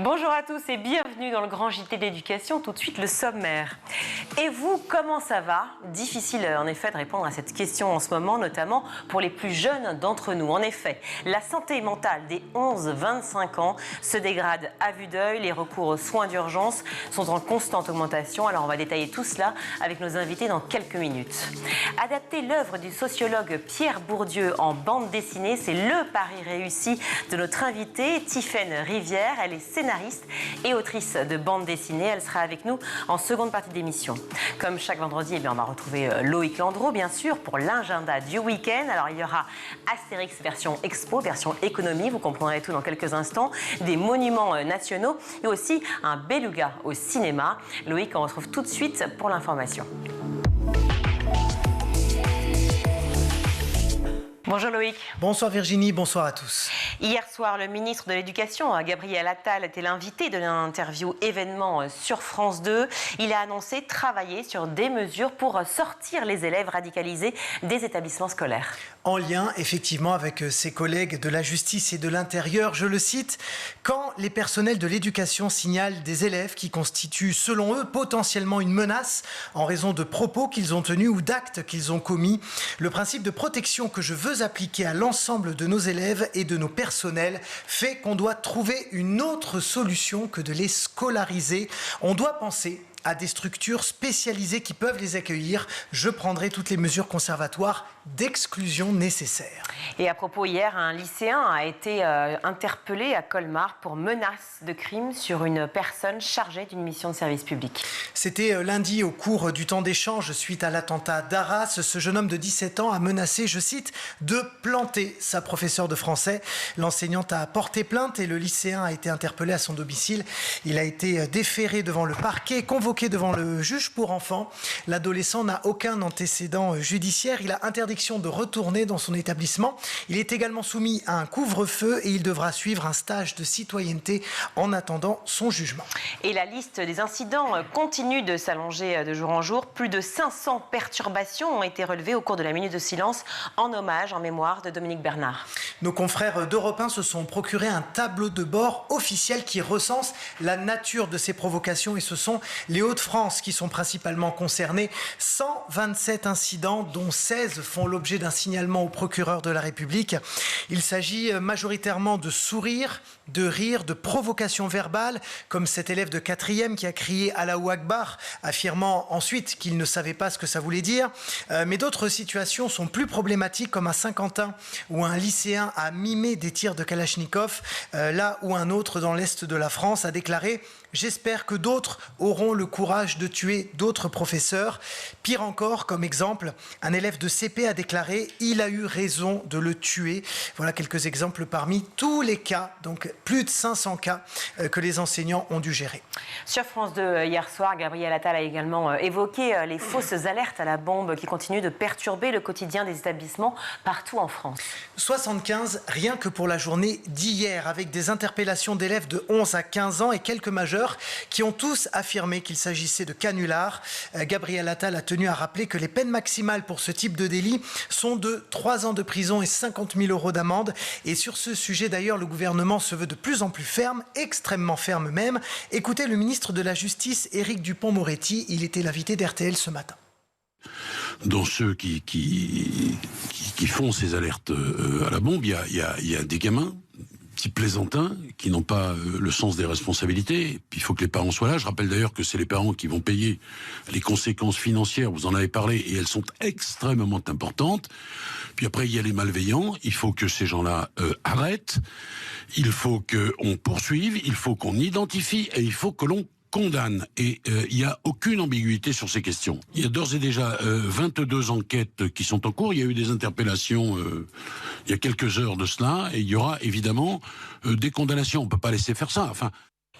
Bonjour à tous et bienvenue dans le grand JT de l'éducation. Tout de suite, le sommaire. Et vous, comment ça va? Difficile en effet de répondre à cette question en ce moment, notamment pour les plus jeunes d'entre nous. En effet, la santé mentale des 11-25 ans se dégrade à vue d'œil. Les recours aux soins d'urgence sont en constante augmentation. Alors on va détailler tout cela avec nos invités dans quelques minutes. Adapter l'œuvre du sociologue Pierre Bourdieu en bande dessinée, c'est le pari réussi de notre invitée, Tiffaine Rivière. Elle est scénariste et autrice de bande dessinée. Elle sera avec nous en seconde partie d'émission. Comme chaque vendredi, on va retrouver Loïc Landreau, bien sûr, pour l'agenda du week-end. Alors, il y aura Astérix version expo, version économie, vous comprendrez tout dans quelques instants, des monuments nationaux et aussi un beluga au cinéma. Loïc, on retrouve tout de suite pour l'information. Bonjour Loïc. Bonsoir Virginie, bonsoir à tous. Hier soir, le ministre de l'Éducation, Gabriel Attal, était l'invité de l'interview événement sur France 2. Il a annoncé travailler sur des mesures pour sortir les élèves radicalisés des établissements scolaires. En lien, effectivement, avec ses collègues de la justice et de l'intérieur, je le cite, quand les personnels de l'éducation signalent des élèves qui constituent, selon eux, potentiellement une menace en raison de propos qu'ils ont tenus ou d'actes qu'ils ont commis, le principe de protection que je veux appliquer à l'ensemble de nos élèves et de nos personnels fait qu'on doit trouver une autre solution que de les scolariser. On doit penser à des structures spécialisées qui peuvent les accueillir. Je prendrai toutes les mesures conservatoires d'exclusion nécessaires. Et à propos, hier, un lycéen a été interpellé à Colmar pour menace de crime sur une personne chargée d'une mission de service public. C'était lundi au cours du temps d'échange suite à l'attentat d'Arras. Ce jeune homme de 17 ans a menacé, je cite, de planter sa professeure de français. L'enseignante a porté plainte et le lycéen a été interpellé à son domicile. Il a été déféré devant le parquet, convoqué devant le juge pour enfants. L'adolescent n'a aucun antécédent judiciaire. Il a interdiction de retourner dans son établissement. Il est également soumis à un couvre-feu et il devra suivre un stage de citoyenneté en attendant son jugement. Et la liste des incidents continue de s'allonger de jour en jour. Plus de 500 perturbations ont été relevées au cours de la minute de silence en hommage, en mémoire de Dominique Bernard. Nos confrères d'Europe 1 se sont procuré un tableau de bord officiel qui recense la nature de ces provocations et ce sont les Hauts-de-France qui sont principalement concernés. 127 incidents, dont 16 font l'objet d'un signalement au procureur de la République. Il s'agit majoritairement de sourires, de rires, de provocations verbales, comme cet élève de 4e qui a crié Allahu Akbar, affirmant ensuite qu'il ne savait pas ce que ça voulait dire. Mais d'autres situations sont plus problématiques, comme à Saint-Quentin, où un lycéen a mimé des tirs de Kalachnikov, là où un autre dans l'Est de la France a déclaré « J'espère que d'autres auront le courage de tuer d'autres professeurs ». Pire encore, comme exemple, un élève de CP a déclaré « Il a eu raison de le tuer ». Voilà quelques exemples parmi tous les cas, donc plus de 500 cas que les enseignants ont dû gérer. Sur France 2, hier soir, Gabriel Attal a également évoqué les fausses alertes à la bombe qui continuent de perturber le quotidien des établissements partout en France. 75 rien que pour la journée d'hier, avec des interpellations d'élèves de 11 à 15 ans et quelques majeurs qui ont tous affirmé qu'il s'agissait de canulars. Gabriel Attal a tenu à rappeler que les peines maximales pour ce type de délit sont de 3 ans de prison et 50 000 € d'amende. Et sur ce sujet d'ailleurs, le gouvernement se veut de plus en plus ferme, extrêmement ferme même. Écoutez le ministre de la Justice, Éric Dupond-Moretti, il était l'invité d'RTL ce matin. Dans ceux qui font ces alertes à la bombe, il y a des gamins, petits plaisantins, qui n'ont pas le sens des responsabilités. Et puis il faut que les parents soient là. Je rappelle d'ailleurs que c'est les parents qui vont payer les conséquences financières, vous en avez parlé, et elles sont extrêmement importantes. Puis après, il y a les malveillants. Il faut que ces gens-là arrêtent. Il faut qu'on poursuive, il faut qu'on identifie, et il faut que l'on condamne. Et il n'y a aucune ambiguïté sur ces questions. Il y a d'ores et déjà 22 enquêtes qui sont en cours. Il y a eu des interpellations il y a quelques heures de cela. Et il y aura évidemment des condamnations. On ne peut pas laisser faire ça. Enfin.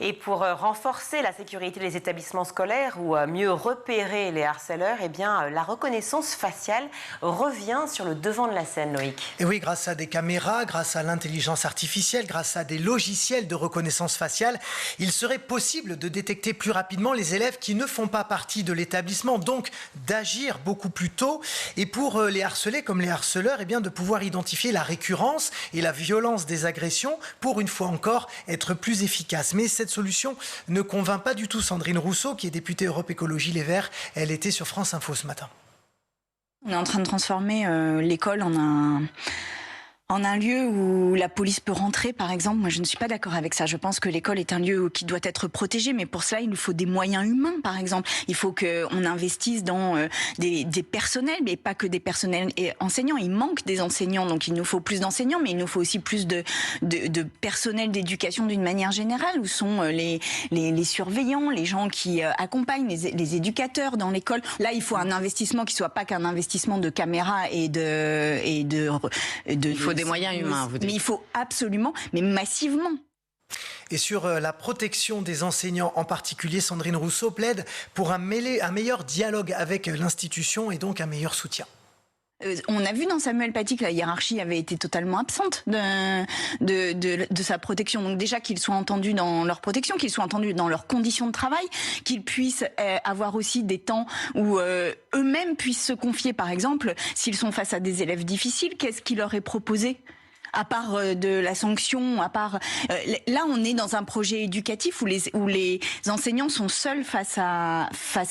Et pour renforcer la sécurité des établissements scolaires ou mieux repérer les harceleurs, eh bien, la reconnaissance faciale revient sur le devant de la scène, Loïc. Et oui, grâce à des caméras, grâce à l'intelligence artificielle, grâce à des logiciels de reconnaissance faciale, il serait possible de détecter plus rapidement les élèves qui ne font pas partie de l'établissement, donc d'agir beaucoup plus tôt. Et pour les harcelés comme les harceleurs, eh bien, de pouvoir identifier la récurrence et la violence des agressions pour, une fois encore, être plus efficace. Mais cette cette solution ne convainc pas du tout Sandrine Rousseau, qui est députée Europe Écologie Les Verts. Elle était sur France Info ce matin. On est en train de transformer l'école en un lieu où la police peut rentrer, par exemple. Moi, je ne suis pas d'accord avec ça. Je pense que l'école est un lieu qui doit être protégé, mais pour cela, il nous faut des moyens humains, par exemple. Il faut qu'on investisse dans des personnels, mais pas que des personnels enseignants. Il manque des enseignants, donc il nous faut plus d'enseignants, mais il nous faut aussi plus de personnel d'éducation d'une manière générale, où sont les surveillants, les gens qui accompagnent, les éducateurs dans l'école. Là, il faut un investissement qui soit pas qu'un investissement de caméras et il faut des moyens humains, vous dites. Mais il faut absolument, mais massivement. Et sur la protection des enseignants en particulier, Sandrine Rousseau plaide pour un meilleur dialogue avec l'institution et donc un meilleur soutien. On a vu dans Samuel Paty que la hiérarchie avait été totalement absente de sa protection. Donc déjà qu'ils soient entendus dans leur protection, qu'ils soient entendus dans leurs conditions de travail, qu'ils puissent avoir aussi des temps où eux-mêmes puissent se confier. Par exemple, s'ils sont face à des élèves difficiles, qu'est-ce qui leur est proposé ? À part de la sanction, à part là, on est dans un projet éducatif où les enseignants sont seuls face à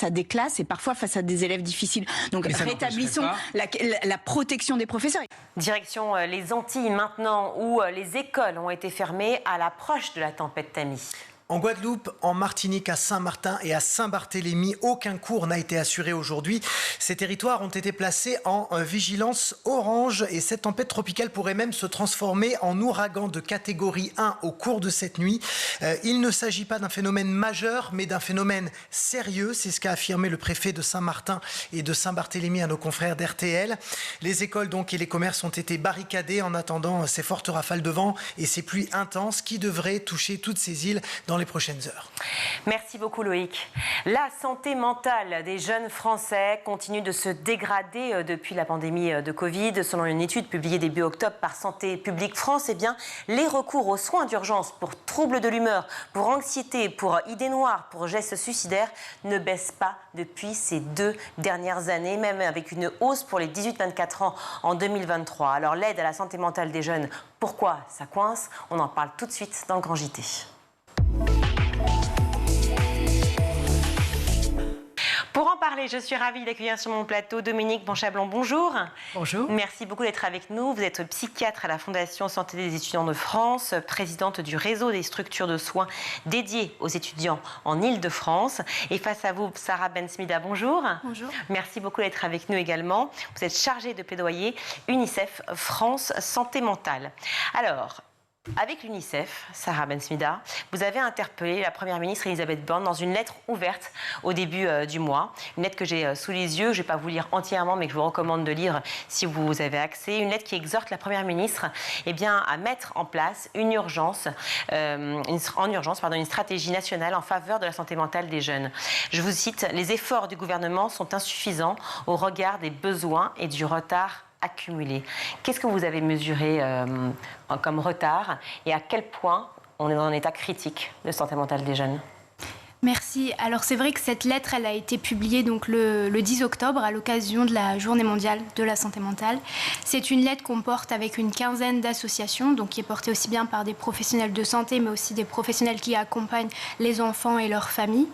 des classes et parfois face à des élèves difficiles. Donc rétablissons la protection des professeurs. Direction les Antilles maintenant, où les écoles ont été fermées à l'approche de la tempête Tamis. En Guadeloupe, en Martinique, à Saint-Martin et à Saint-Barthélemy, aucun cours n'a été assuré aujourd'hui. Ces territoires ont été placés en vigilance orange et cette tempête tropicale pourrait même se transformer en ouragan de catégorie 1 au cours de cette nuit. Il ne s'agit pas d'un phénomène majeur, mais d'un phénomène sérieux. C'est ce qu'a affirmé le préfet de Saint-Martin et de Saint-Barthélemy à nos confrères d'RTL. Les écoles donc et les commerces ont été barricadés en attendant ces fortes rafales de vent et ces pluies intenses qui devraient toucher toutes ces îles dans les prochaines heures. Merci beaucoup Loïc. La santé mentale des jeunes Français continue de se dégrader depuis la pandémie de Covid. Selon une étude publiée début octobre par Santé publique France, les recours aux soins d'urgence pour troubles de l'humeur, pour anxiété, pour idées noires, pour gestes suicidaires ne baissent pas depuis ces 2 dernières années, même avec une hausse pour les 18-24 ans en 2023. Alors l'aide à la santé mentale des jeunes, pourquoi ça coince ? On en parle tout de suite dans le Grand JT. Pour en parler, je suis ravie d'accueillir sur mon plateau Dominique Bonchablon. Bonjour. Bonjour. Merci beaucoup d'être avec nous. Vous êtes psychiatre à la Fondation Santé des étudiants de France, présidente du réseau des structures de soins dédiées aux étudiants en Île-de-France. Et face à vous, Sarah Ben-Smida, bonjour. Bonjour. Merci beaucoup d'être avec nous également. Vous êtes chargée de plaidoyer UNICEF France Santé Mentale. Alors, avec l'UNICEF, Sarah Ben-Smida, vous avez interpellé la Première ministre Elisabeth Borne dans une lettre ouverte au début du mois. Une lettre que j'ai sous les yeux, je ne vais pas vous lire entièrement, mais que je vous recommande de lire si vous avez accès. Une lettre qui exhorte la Première ministre à mettre en place une stratégie nationale en faveur de la santé mentale des jeunes. Je vous cite, « Les efforts du gouvernement sont insuffisants au regard des besoins et du retard accumulé ». Qu'est-ce que vous avez mesuré comme retard et à quel point on est dans un état critique de santé mentale des jeunes ? Merci. Alors c'est vrai que cette lettre, elle a été publiée donc le 10 octobre à l'occasion de la Journée mondiale de la santé mentale. C'est une lettre qu'on porte avec une quinzaine d'associations, donc qui est portée aussi bien par des professionnels de santé, mais aussi des professionnels qui accompagnent les enfants et leurs familles.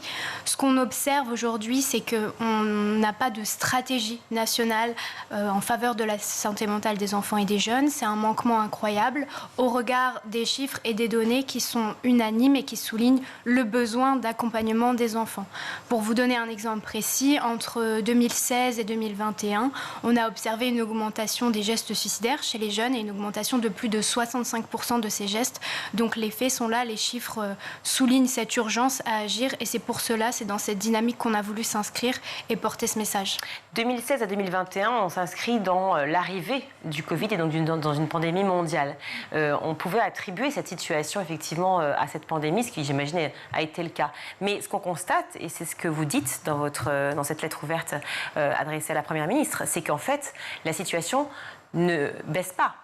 Ce qu'on observe aujourd'hui, c'est qu'on n'a pas de stratégie nationale en faveur de la santé mentale des enfants et des jeunes. C'est un manquement incroyable au regard des chiffres et des données qui sont unanimes et qui soulignent le besoin d'accompagnement des enfants. Pour vous donner un exemple précis, entre 2016 et 2021, on a observé une augmentation des gestes suicidaires chez les jeunes et une augmentation de plus de 65% de ces gestes. Donc les faits sont là, les chiffres soulignent cette urgence à agir et c'est pour cela, c'est dans cette dynamique qu'on a voulu s'inscrire et porter ce message. 2016 à 2021, on s'inscrit dans l'arrivée du Covid et donc dans une pandémie mondiale. On pouvait attribuer cette situation effectivement à cette pandémie, ce qui j'imagine a été le cas. Mais ce qu'on constate, et c'est ce que vous dites dans cette lettre ouverte adressée à la Première ministre, c'est qu'en fait, la situation ne baisse pas,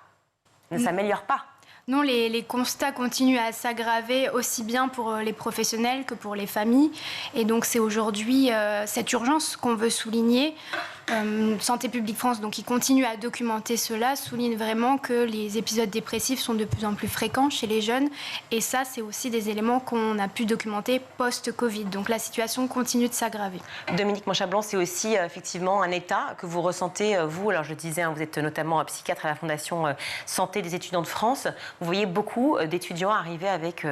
ne s'améliore pas. Non, les constats continuent à s'aggraver aussi bien pour les professionnels que pour les familles. Et donc c'est aujourd'hui cette urgence qu'on veut souligner Santé publique France, donc qui continue à documenter cela, souligne vraiment que les épisodes dépressifs sont de plus en plus fréquents chez les jeunes. Et ça, c'est aussi des éléments qu'on a pu documenter post-Covid. Donc la situation continue de s'aggraver. Dominique Monchablan, c'est aussi effectivement un état que vous ressentez, vous. Alors je disais, vous êtes notamment psychiatre à la Fondation Santé des étudiants de France. Vous voyez beaucoup d'étudiants arriver avec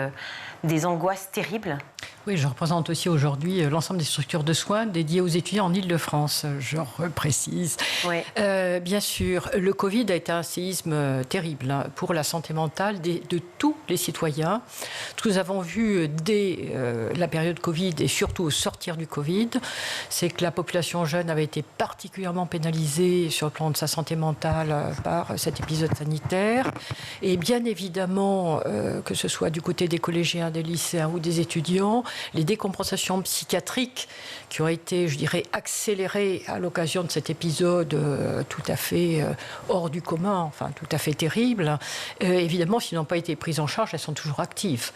des angoisses terribles. Oui, je représente aussi aujourd'hui l'ensemble des structures de soins dédiées aux étudiants en Île-de-France, je reprécise. Oui. Bien sûr, le Covid a été un séisme terrible pour la santé mentale de tous les citoyens. Ce que nous avons vu dès la période Covid et surtout au sortir du Covid, c'est que la population jeune avait été particulièrement pénalisée sur le plan de sa santé mentale par cet épisode sanitaire. Et bien évidemment, que ce soit du côté des collégiens, des lycéens ou des étudiants, les décompensations psychiatriques qui ont été, je dirais, accélérées à l'occasion de cet épisode tout à fait hors du commun, enfin tout à fait terrible, évidemment, s'ils n'ont pas été prises en charge, elles sont toujours actives.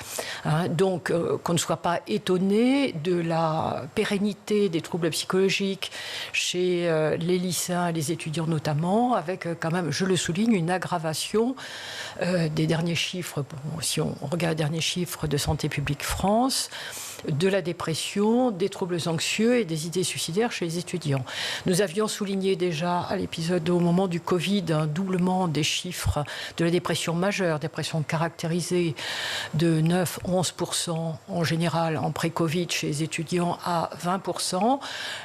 Donc, qu'on ne soit pas étonné de la pérennité des troubles psychologiques chez les lycéens et les étudiants notamment, avec quand même, je le souligne, une aggravation des derniers chiffres, si on regarde les derniers chiffres de Santé publique France, de la dépression, des troubles anxieux et des idées suicidaires chez les étudiants. Nous avions souligné déjà à l'épisode au moment du Covid un doublement des chiffres de la dépression majeure, dépression caractérisée de 9-11% en général en pré-Covid chez les étudiants à 20%,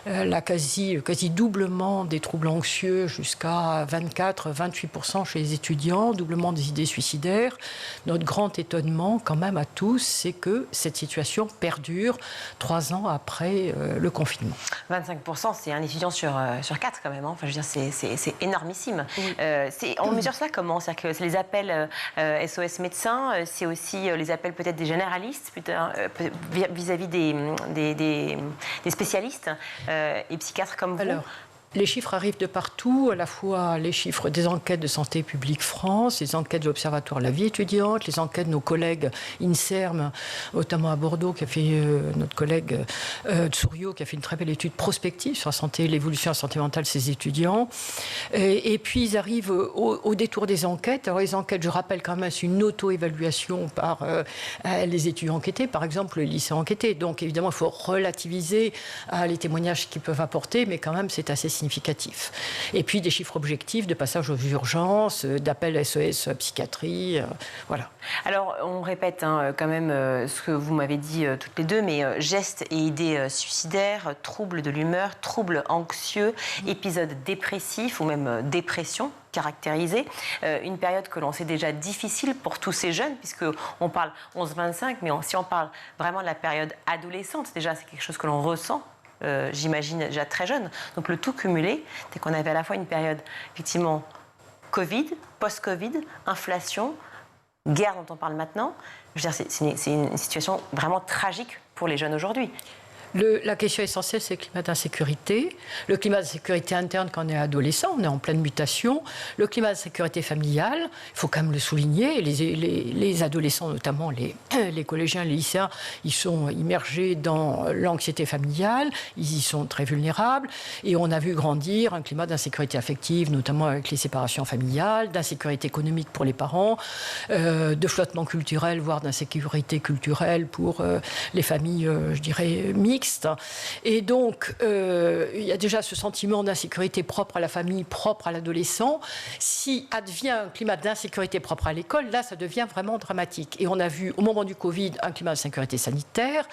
le quasi doublement des troubles anxieux jusqu'à 24-28% chez les étudiants, doublement des idées suicidaires. Notre grand étonnement quand même à tous, c'est que cette situation perdure 3 ans après le confinement. 25%, c'est un étudiant sur 4 quand même. Hein. Enfin, je veux dire, c'est énormissime. Oui. On mesure cela comment? C'est-à-dire que c'est les appels SOS médecins, c'est aussi les appels peut-être des généralistes vis-à-vis des spécialistes et psychiatres comme vous. Alors, les chiffres arrivent de partout, à la fois les chiffres des enquêtes de Santé publique France, les enquêtes de l'Observatoire de la vie étudiante, les enquêtes de nos collègues INSERM, notamment à Bordeaux, qui a fait notre collègue Tsouriau, qui a fait une très belle étude prospective sur la santé, l'évolution de la santé mentale de ses étudiants. Et puis ils arrivent au détour des enquêtes. Alors les enquêtes, je rappelle quand même, c'est une auto-évaluation par les étudiants enquêtés, par exemple les lycéens enquêtés. Donc évidemment, il faut relativiser les témoignages qu'ils peuvent apporter, mais quand même, c'est assez significatif. Et puis des chiffres objectifs de passage aux urgences, d'appels SOS psychiatrie, voilà. Alors on répète quand même ce que vous m'avez dit toutes les deux, mais gestes et idées suicidaires, troubles de l'humeur, troubles anxieux, épisodes dépressifs ou même dépression caractérisée, une période que l'on sait déjà difficile pour tous ces jeunes, puisqu'on parle 11-25, mais si on parle vraiment de la période adolescente, déjà c'est quelque chose que l'on ressent. J'imagine déjà très jeune. Donc le tout cumulé, c'est qu'on avait à la fois une période effectivement Covid, post-Covid, inflation, guerre dont on parle maintenant. Je veux dire, c'est une situation vraiment tragique pour les jeunes aujourd'hui. La question essentielle, c'est le climat d'insécurité. Le climat d'insécurité interne quand on est adolescent, on est en pleine mutation. Le climat d'insécurité familiale, il faut quand même le souligner. Les adolescents, notamment les collégiens, les lycéens, ils sont immergés dans l'anxiété familiale, ils y sont très vulnérables. Et on a vu grandir un climat d'insécurité affective, notamment avec les séparations familiales, d'insécurité économique pour les parents, de flottement culturel, voire d'insécurité culturelle pour les familles, je dirais, mixtes. Et donc, il y a déjà ce sentiment d'insécurité propre à la famille, propre à l'adolescent. Si advient un climat d'insécurité propre à l'école, là, ça devient vraiment dramatique. Et on a vu, au moment du Covid, un climat d'insécurité sanitaire,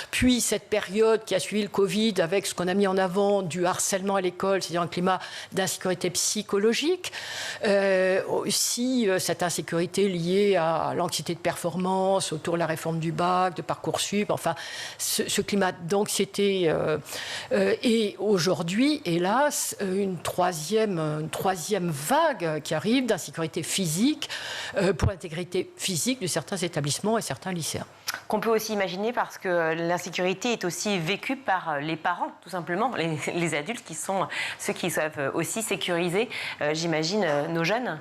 puis cette période qui a suivi le Covid avec ce qu'on a mis en avant du harcèlement à l'école, c'est-à-dire un climat d'insécurité psychologique. Aussi, cette insécurité liée à l'anxiété de performance, autour de la réforme du bac, de Parcoursup, enfin, ce climat d'anxiété. Et aujourd'hui, hélas, une troisième vague qui arrive d'insécurité physique pour l'intégrité physique de certains établissements et certains lycéens. Qu'on peut aussi imaginer parce que l'insécurité est aussi vécue par les parents, tout simplement, les adultes qui sont ceux qui savent aussi sécuriser, j'imagine, nos jeunes.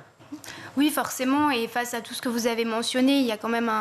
Oui, forcément, et face à tout ce que vous avez mentionné, il y a quand même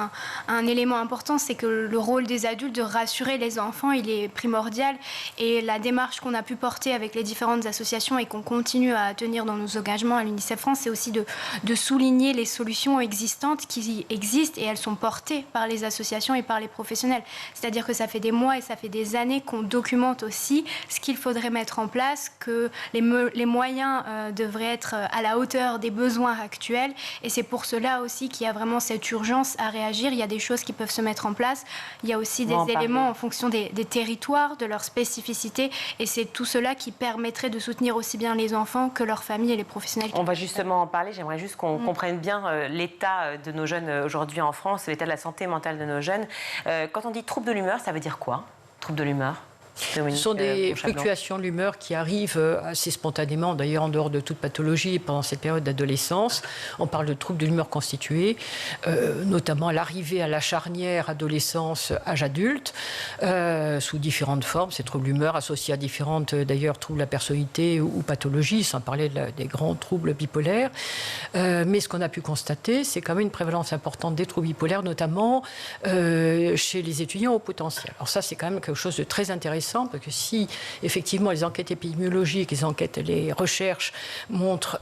un élément important, c'est que le rôle des adultes de rassurer les enfants, il est primordial, et la démarche qu'on a pu porter avec les différentes associations et qu'on continue à tenir dans nos engagements à l'UNICEF France, c'est aussi de souligner les solutions existantes qui existent, et elles sont portées par les associations et par les professionnels. C'est-à-dire que ça fait des mois et ça fait des années qu'on documente aussi ce qu'il faudrait mettre en place, que les moyens devraient être à la hauteur des besoins actuels. Et c'est pour cela aussi qu'il y a vraiment cette urgence à réagir. Il y a des choses qui peuvent se mettre en place. Il y a aussi des éléments en fonction des territoires, de leurs spécificités. Et c'est tout cela qui permettrait de soutenir aussi bien les enfants que leurs familles et les professionnels. On va justement en parler. J'aimerais juste qu'on comprenne bien l'état de nos jeunes aujourd'hui en France, l'état de la santé mentale de nos jeunes. Quand on dit trouble de l'humeur, ça veut dire quoi? Trouble de l'humeur? Ce sont des fluctuations de l'humeur qui arrivent assez spontanément, d'ailleurs en dehors de toute pathologie, pendant cette période d'adolescence. On parle de troubles de l'humeur constitués, notamment l'arrivée à la charnière adolescence-âge adulte, sous différentes formes. Ces troubles d'humeur associés à différentes, d'ailleurs, troubles de la personnalité ou pathologies, sans parler des grands troubles bipolaires. Mais ce qu'on a pu constater, c'est quand même une prévalence importante des troubles bipolaires, notamment chez les étudiants au potentiel. Alors ça, c'est quand même quelque chose de très intéressant, parce que si, effectivement, les enquêtes épidémiologiques, les recherches montrent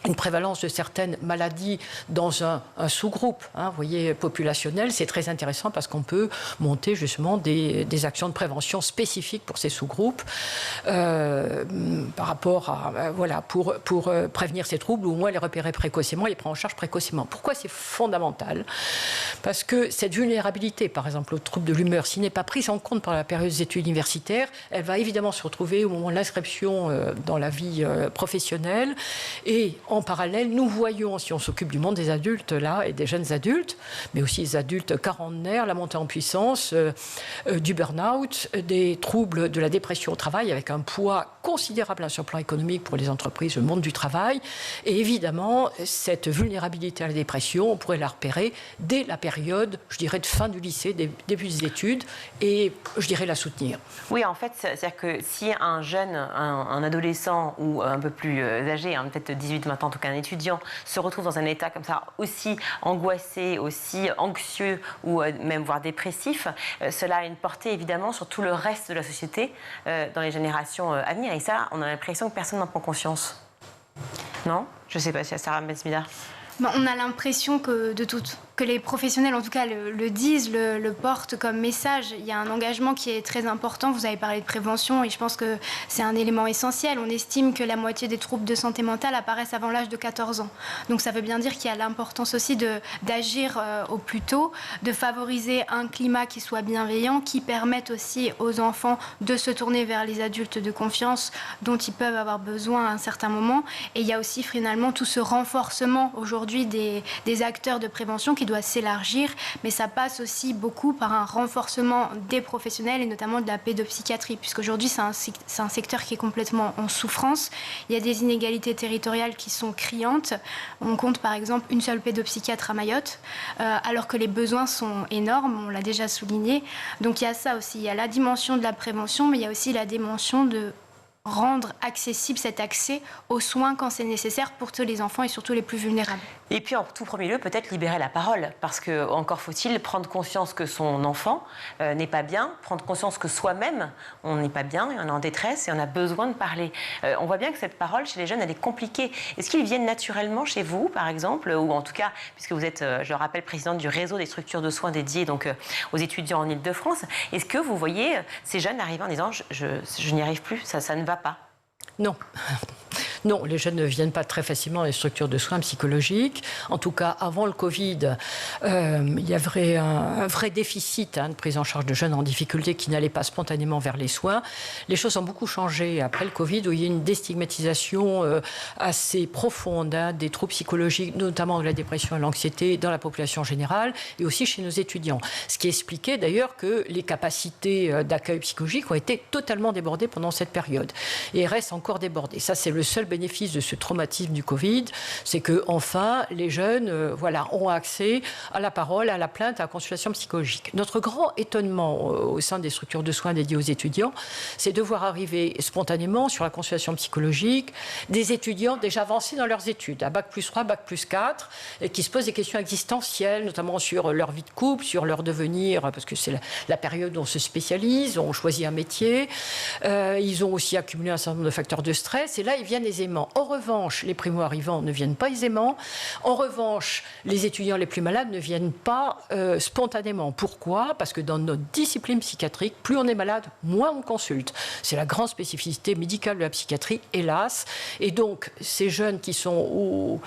une prévalence de certaines maladies dans un sous-groupe, vous voyez, populationnel, c'est très intéressant parce qu'on peut monter justement des actions de prévention spécifiques pour ces sous-groupes par rapport à, pour prévenir ces troubles ou au moins les repérer précocement, les prendre en charge précocement. Pourquoi c'est fondamental? Parce que cette vulnérabilité, par exemple, au trouble de l'humeur, s'il n'est pas prise en compte par la période des études universitaires, elle va évidemment se retrouver au moment de l'inscription dans la vie professionnelle. Et en parallèle, nous voyons, si on s'occupe du monde des adultes là et des jeunes adultes, mais aussi des adultes quarantenaires, la montée en puissance, du burn-out, des troubles de la dépression au travail, avec un poids considérable sur le plan économique pour les entreprises, le monde du travail. Et évidemment, cette vulnérabilité à la dépression, on pourrait la repérer dès la période, je dirais, de fin du lycée, début des études, et je dirais la soutenir. Oui, en fait, c'est-à-dire que si un jeune, un adolescent ou un peu plus âgé, peut-être 18-20 ans, en tout cas un étudiant, se retrouve dans un état comme ça, aussi angoissé, aussi anxieux ou même voire dépressif, cela a une portée évidemment sur tout le reste de la société dans les générations à venir. Et ça, on a l'impression que personne n'en prend conscience. Non? Je ne sais pas si Sarah Mesbida. On a l'impression que les professionnels, en tout cas, le disent, le portent comme message. Il y a un engagement qui est très important. Vous avez parlé de prévention et je pense que c'est un élément essentiel. On estime que la moitié des troubles de santé mentale apparaissent avant l'âge de 14 ans. Donc ça veut bien dire qu'il y a l'importance aussi d'agir au plus tôt, de favoriser un climat qui soit bienveillant, qui permette aussi aux enfants de se tourner vers les adultes de confiance dont ils peuvent avoir besoin à un certain moment. Et il y a aussi finalement tout ce renforcement aujourd'hui des acteurs de prévention qui doit s'élargir, mais ça passe aussi beaucoup par un renforcement des professionnels et notamment de la pédopsychiatrie, puisqu'aujourd'hui c'est un secteur qui est complètement en souffrance. Il y a des inégalités territoriales qui sont criantes. On compte par exemple une seule pédopsychiatre à Mayotte, alors que les besoins sont énormes, on l'a déjà souligné. Donc il y a ça aussi, il y a la dimension de la prévention, mais il y a aussi la dimension de rendre accessible cet accès aux soins quand c'est nécessaire pour tous les enfants et surtout les plus vulnérables. Et puis en tout premier lieu, peut-être libérer la parole, parce que encore faut-il prendre conscience que son enfant n'est pas bien, prendre conscience que soi-même on n'est pas bien, on est en détresse et on a besoin de parler. On voit bien que cette parole chez les jeunes elle est compliquée. Est-ce qu'ils viennent naturellement chez vous, par exemple, ou en tout cas, puisque vous êtes, je le rappelle, présidente du réseau des structures de soins dédiées donc aux étudiants en Ile-de-France, est-ce que vous voyez ces jeunes arriver en disant je n'y arrive plus, ça ne va pas? Non. Non, les jeunes ne viennent pas très facilement dans les structures de soins psychologiques. En tout cas, avant le Covid, il y avait un vrai déficit de prise en charge de jeunes en difficulté qui n'allaient pas spontanément vers les soins. Les choses ont beaucoup changé après le Covid, où il y a une déstigmatisation assez profonde des troubles psychologiques, notamment de la dépression et de l'anxiété dans la population générale et aussi chez nos étudiants. Ce qui expliquait d'ailleurs que les capacités d'accueil psychologique ont été totalement débordées pendant cette période et restent encore débordées. Ça, c'est le seul bénéfice de ce traumatisme du Covid, c'est que enfin les jeunes ont accès à la parole, à la plainte, à la consultation psychologique. Notre grand étonnement au sein des structures de soins dédiées aux étudiants, c'est de voir arriver spontanément sur la consultation psychologique des étudiants déjà avancés dans leurs études, à Bac+3, Bac+4, et qui se posent des questions existentielles, notamment sur leur vie de couple, sur leur devenir, parce que c'est la période où on se spécialise, on choisit un métier. Ils ont aussi accumulé un certain nombre de facteurs de stress, et là, ils viennent aisément. En revanche, les primo-arrivants ne viennent pas aisément. En revanche, les étudiants les plus malades ne viennent pas spontanément. Pourquoi ? Parce que dans notre discipline psychiatrique, plus on est malade, moins on consulte. C'est la grande spécificité médicale de la psychiatrie, hélas. Et donc, ces jeunes qui sont au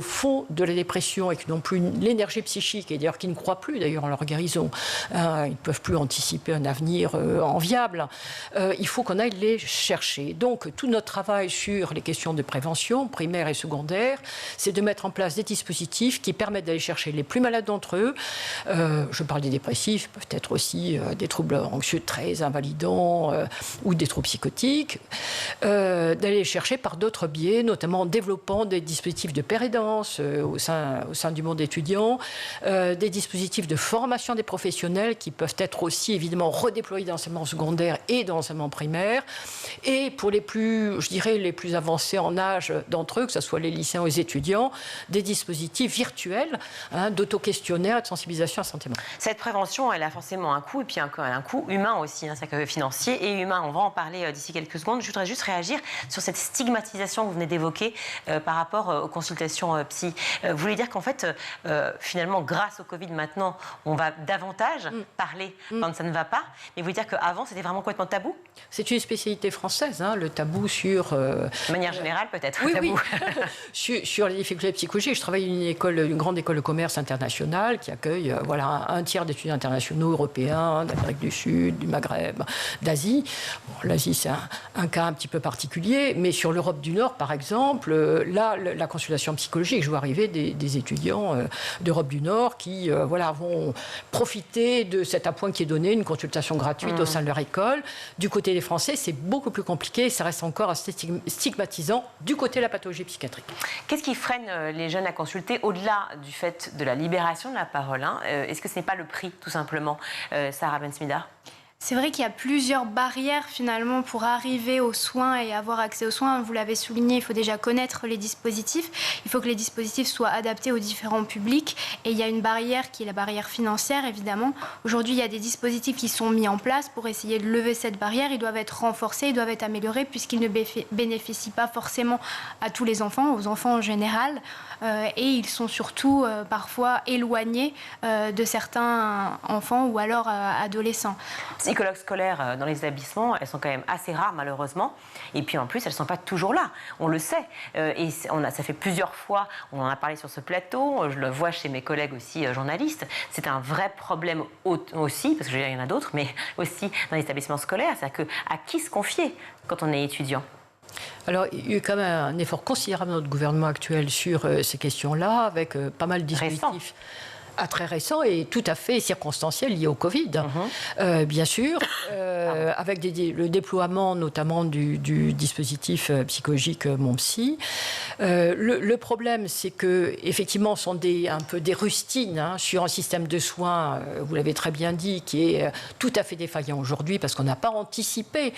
fond de la dépression et qui n'ont plus l'énergie psychique, et d'ailleurs qui ne croient plus d'ailleurs en leur guérison, ils ne peuvent plus anticiper un avenir enviable, il faut qu'on aille les chercher. Donc, tout notre travail sur les questions de prévention, primaire et secondaire, c'est de mettre en place des dispositifs qui permettent d'aller chercher les plus malades d'entre eux. Je parle des dépressifs, peuvent être aussi des troubles anxieux très invalidants ou des troubles psychotiques, d'aller les chercher par d'autres biais, notamment en développant des dispositifs de pérédance au sein du monde étudiant, des dispositifs de formation des professionnels qui peuvent être aussi évidemment redéployés dans l'enseignement secondaire et dans l'enseignement primaire. Et pour les plus avancés en âge d'entre eux, que ce soit les lycéens ou les étudiants, des dispositifs virtuels d'auto-questionnaires et de sensibilisation à la santé mentale. Cette prévention, elle a forcément un coût, et puis elle a un coût humain aussi, c'est-à-dire financier et humain. On va en parler d'ici quelques secondes. Je voudrais juste réagir sur cette stigmatisation que vous venez d'évoquer par rapport aux consultations psy. Vous voulez dire qu'en fait, finalement, grâce au Covid maintenant, on va davantage parler quand ça ne va pas, mais vous voulez dire qu'avant, c'était vraiment complètement tabou ? C'est une spécialité française, le tabou sur... de manière générale, peut-être, oui, tabou. Oui. sur les difficultés psychologiques. Je travaille à une grande école de commerce internationale qui accueille un tiers d'étudiants internationaux européens, d'Amérique du Sud, du Maghreb, d'Asie. Bon, l'Asie, c'est un cas un petit peu particulier, mais sur l'Europe du Nord, par exemple, là, la consultation psychologique, je vois arriver des étudiants d'Europe du Nord qui vont profiter de cet appoint qui est donné, une consultation gratuite au sein de leur école. Du côté des Français, c'est beaucoup plus compliqué, ça reste encore assez stigmatisant du côté de la pathologie psychiatrique. Qu'est-ce qui freine les jeunes à consulter au-delà du fait de la libération de la parole Est-ce que ce n'est pas le prix, tout simplement, Sarah Ben-Smida ? C'est vrai qu'il y a plusieurs barrières finalement pour arriver aux soins et avoir accès aux soins. Vous l'avez souligné, il faut déjà connaître les dispositifs. Il faut que les dispositifs soient adaptés aux différents publics. Et il y a une barrière qui est la barrière financière, évidemment. Aujourd'hui, il y a des dispositifs qui sont mis en place pour essayer de lever cette barrière. Ils doivent être renforcés, ils doivent être améliorés puisqu'ils ne bénéficient pas forcément à tous les enfants, aux enfants en général. Et ils sont surtout parfois éloignés de certains enfants ou alors adolescents. Psychologues scolaires dans les établissements, elles sont quand même assez rares malheureusement. Et puis en plus, elles ne sont pas toujours là. On le sait. Et ça fait plusieurs fois, on en a parlé sur ce plateau, je le vois chez mes collègues aussi journalistes. C'est un vrai problème aussi, parce que il y en a d'autres, mais aussi dans les établissements scolaires. C'est-à-dire à qui se confier quand on est étudiant ? Alors, il y a eu quand même un effort considérable de notre gouvernement actuel sur ces questions-là, avec pas mal de dispositifs. Très récent et tout à fait circonstanciel lié au Covid, bien sûr, avec le déploiement notamment du dispositif psychologique Mon Psy. Le problème, c'est que effectivement, sont un peu des rustines sur un système de soins, vous l'avez très bien dit, qui est tout à fait défaillant aujourd'hui parce qu'on n'a pas anticipé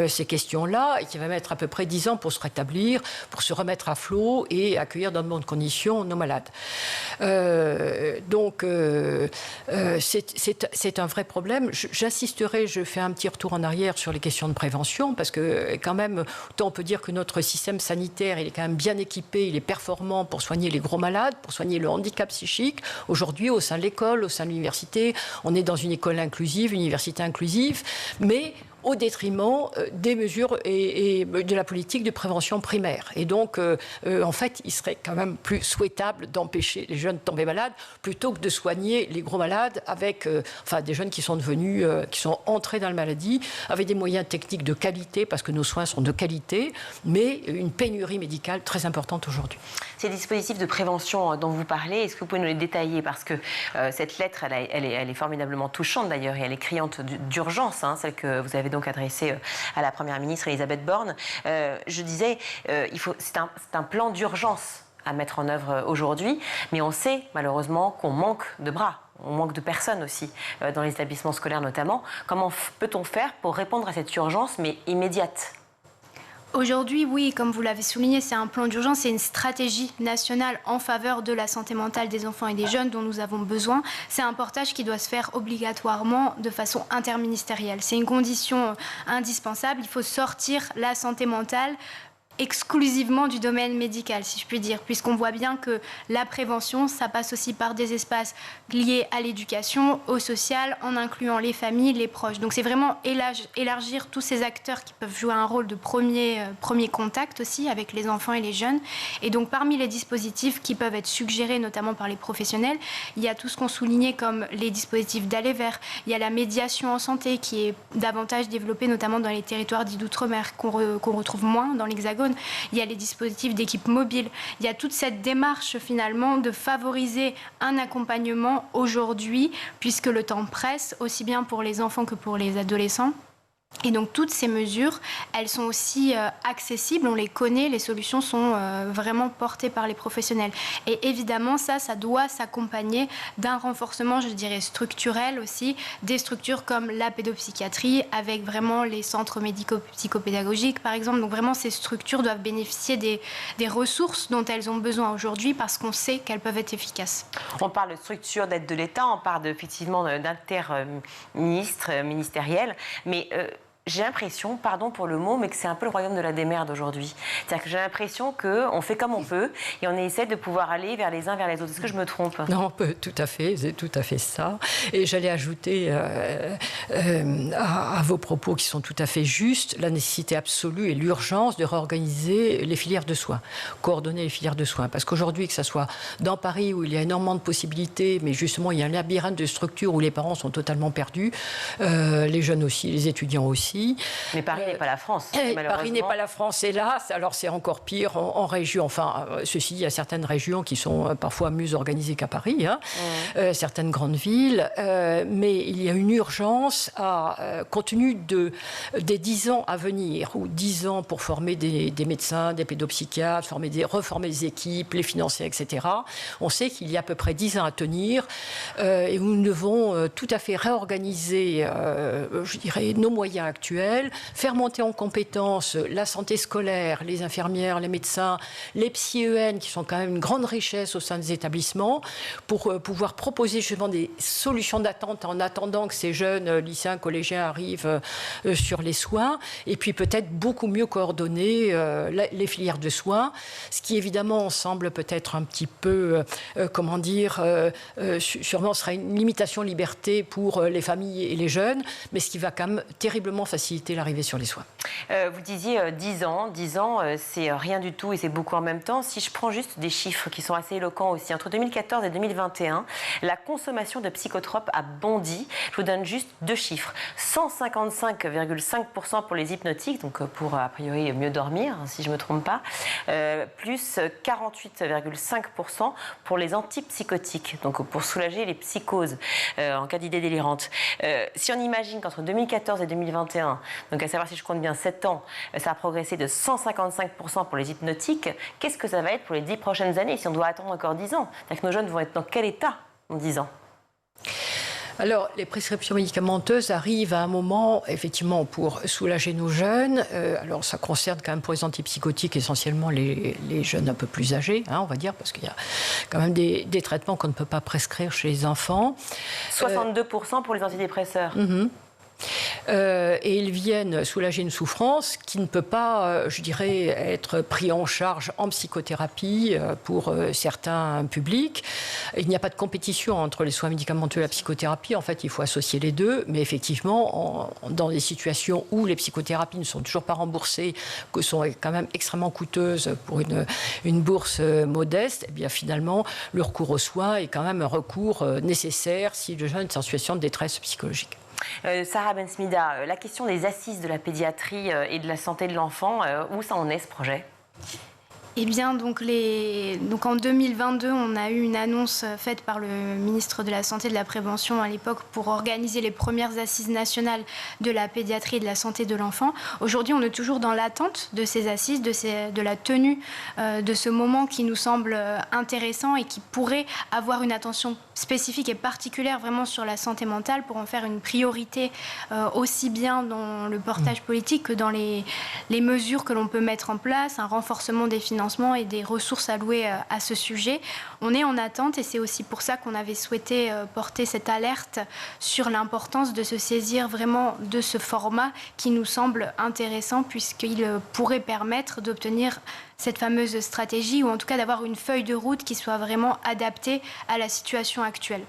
ces questions-là et qui va mettre à peu près 10 ans pour se rétablir, pour se remettre à flot et accueillir dans de bonnes conditions nos malades. Donc, c'est un vrai problème. J'insisterai, je fais un petit retour en arrière sur les questions de prévention, parce que quand même, autant on peut dire que notre système sanitaire, il est quand même bien équipé, il est performant pour soigner les gros malades, pour soigner le handicap psychique. Aujourd'hui, au sein de l'école, au sein de l'université, on est dans une école inclusive, université inclusive, mais au détriment des mesures et de la politique de prévention primaire. Et donc, en fait, il serait quand même plus souhaitable d'empêcher les jeunes de tomber malades plutôt que de soigner les gros malades avec des jeunes qui sont devenus, qui sont entrés dans la maladie avec des moyens techniques de qualité, parce que nos soins sont de qualité, mais une pénurie médicale très importante aujourd'hui. Ces dispositifs de prévention dont vous parlez, est-ce que vous pouvez nous les détailler ? Parce que cette lettre, elle est formidablement touchante d'ailleurs, et elle est criante d'urgence, celle que vous avez donc adressé à la Première ministre Elisabeth Borne. Je disais, c'est un plan d'urgence à mettre en œuvre aujourd'hui, mais on sait malheureusement qu'on manque de bras. On manque de personnes aussi, dans les établissements scolaires notamment. Comment peut-on faire pour répondre à cette urgence, mais immédiate ? Aujourd'hui, oui, comme vous l'avez souligné, c'est un plan d'urgence, c'est une stratégie nationale en faveur de la santé mentale des enfants et des jeunes dont nous avons besoin. C'est un portage qui doit se faire obligatoirement de façon interministérielle. C'est une condition indispensable. Il faut sortir la santé mentale exclusivement du domaine médical, si je puis dire, puisqu'on voit bien que la prévention, ça passe aussi par des espaces liés à l'éducation, au social, en incluant les familles, les proches. Donc c'est vraiment élargir tous ces acteurs qui peuvent jouer un rôle de premier contact aussi avec les enfants et les jeunes. Et donc parmi les dispositifs qui peuvent être suggérés, notamment par les professionnels, il y a tout ce qu'on soulignait comme les dispositifs d'aller vers. Il y a la médiation en santé qui est davantage développée, notamment dans les territoires dits d'outre-mer, qu'on retrouve moins dans l'Hexagone. Il y a les dispositifs d'équipe mobile. Il y a toute cette démarche finalement de favoriser un accompagnement aujourd'hui, puisque le temps presse, aussi bien pour les enfants que pour les adolescents. Et donc toutes ces mesures, elles sont aussi accessibles, on les connaît, les solutions sont vraiment portées par les professionnels. Et évidemment, ça doit s'accompagner d'un renforcement, je dirais, structurel aussi, des structures comme la pédopsychiatrie, avec vraiment les centres médico-psychopédagogiques, par exemple. Donc vraiment, ces structures doivent bénéficier des ressources dont elles ont besoin aujourd'hui, parce qu'on sait qu'elles peuvent être efficaces. On parle de structure d'aide de l'État, on parle effectivement ministériels, mais j'ai l'impression, pardon pour le mot, mais que c'est un peu le royaume de la démerde aujourd'hui. C'est-à-dire que j'ai l'impression qu'on fait comme on peut et on essaie de pouvoir aller vers les uns vers les autres. Est-ce que je me trompe ? Non, tout à fait, c'est tout à fait ça. Et j'allais ajouter à vos propos qui sont tout à fait justes, la nécessité absolue et l'urgence de réorganiser les filières de soins, coordonner les filières de soins. Parce qu'aujourd'hui, que ce soit dans Paris où il y a énormément de possibilités, mais justement il y a un labyrinthe de structures où les parents sont totalement perdus, les jeunes aussi, les étudiants aussi. Mais Paris n'est pas la France, malheureusement. Paris n'est pas la France, hélas. Alors c'est encore pire en région. Enfin, ceci, il y a certaines régions qui sont parfois mieux organisées qu'à Paris, certaines grandes villes. Mais il y a une urgence compte tenu des 10 ans à venir, ou 10 ans pour former des médecins, des pédopsychiatres, reformer des équipes, les financer, etc. On sait qu'il y a à peu près 10 ans à tenir et où nous devons tout à fait réorganiser, je dirais, nos moyens actuels, faire monter en compétences la santé scolaire, les infirmières, les médecins, les psy-EN, qui sont quand même une grande richesse au sein des établissements, pour pouvoir proposer justement des solutions d'attente en attendant que ces jeunes lycéens, collégiens arrivent sur les soins, et puis peut-être beaucoup mieux coordonner les filières de soins, ce qui évidemment semble peut-être un petit peu, sûrement sera une limitation de liberté pour les familles et les jeunes, mais ce qui va quand même terriblement faciliter l'arrivée sur les soins. Vous disiez 10 ans, c'est rien du tout et c'est beaucoup en même temps. Si je prends juste des chiffres qui sont assez éloquents aussi, entre 2014 et 2021, la consommation de psychotropes a bondi. Je vous donne juste 2 chiffres. 155,5% pour les hypnotiques, donc pour a priori mieux dormir, si je ne me trompe pas, plus 48,5% pour les antipsychotiques, donc pour soulager les psychoses en cas d'idée délirante. Si on imagine qu'entre 2014 et 2021, donc à savoir si je compte bien 7 ans, ça a progressé de 155% pour les hypnotiques, qu'est-ce que ça va être pour les 10 prochaines années si on doit attendre encore 10 ans? C'est-à-dire que nos jeunes vont être dans quel état en 10 ans? Alors, les prescriptions médicamenteuses arrivent à un moment, effectivement, pour soulager nos jeunes. Alors, ça concerne quand même pour les antipsychotiques essentiellement les jeunes un peu plus âgés, on va dire, parce qu'il y a quand même des traitements qu'on ne peut pas prescrire chez les enfants. 62% pour les antidépresseurs. Et ils viennent soulager une souffrance qui ne peut pas, je dirais, être pris en charge en psychothérapie pour certains publics. Il n'y a pas de compétition entre les soins médicamenteux et la psychothérapie. En fait, il faut associer les deux. Mais effectivement, dans des situations où les psychothérapies ne sont toujours pas remboursées, que sont quand même extrêmement coûteuses pour une bourse modeste, eh bien finalement, le recours aux soins est quand même un recours nécessaire si le jeune est en situation de détresse psychologique. Sarah Ben-Smida, la question des assises de la pédiatrie et de la santé de l'enfant, où ça en est ce projet ? Eh bien, donc en 2022, on a eu une annonce faite par le ministre de la Santé et de la Prévention à l'époque pour organiser les premières assises nationales de la pédiatrie et de la santé de l'enfant. Aujourd'hui, on est toujours dans l'attente de ces assises, de la tenue de ce moment qui nous semble intéressant et qui pourrait avoir une attention spécifique et particulière vraiment sur la santé mentale pour en faire une priorité aussi bien dans le portage politique que dans les mesures que l'on peut mettre en place, un renforcement des financements et des ressources allouées à ce sujet. On est en attente et c'est aussi pour ça qu'on avait souhaité porter cette alerte sur l'importance de se saisir vraiment de ce format qui nous semble intéressant puisqu'il pourrait permettre d'obtenir cette fameuse stratégie ou en tout cas d'avoir une feuille de route qui soit vraiment adaptée à la situation actuelle.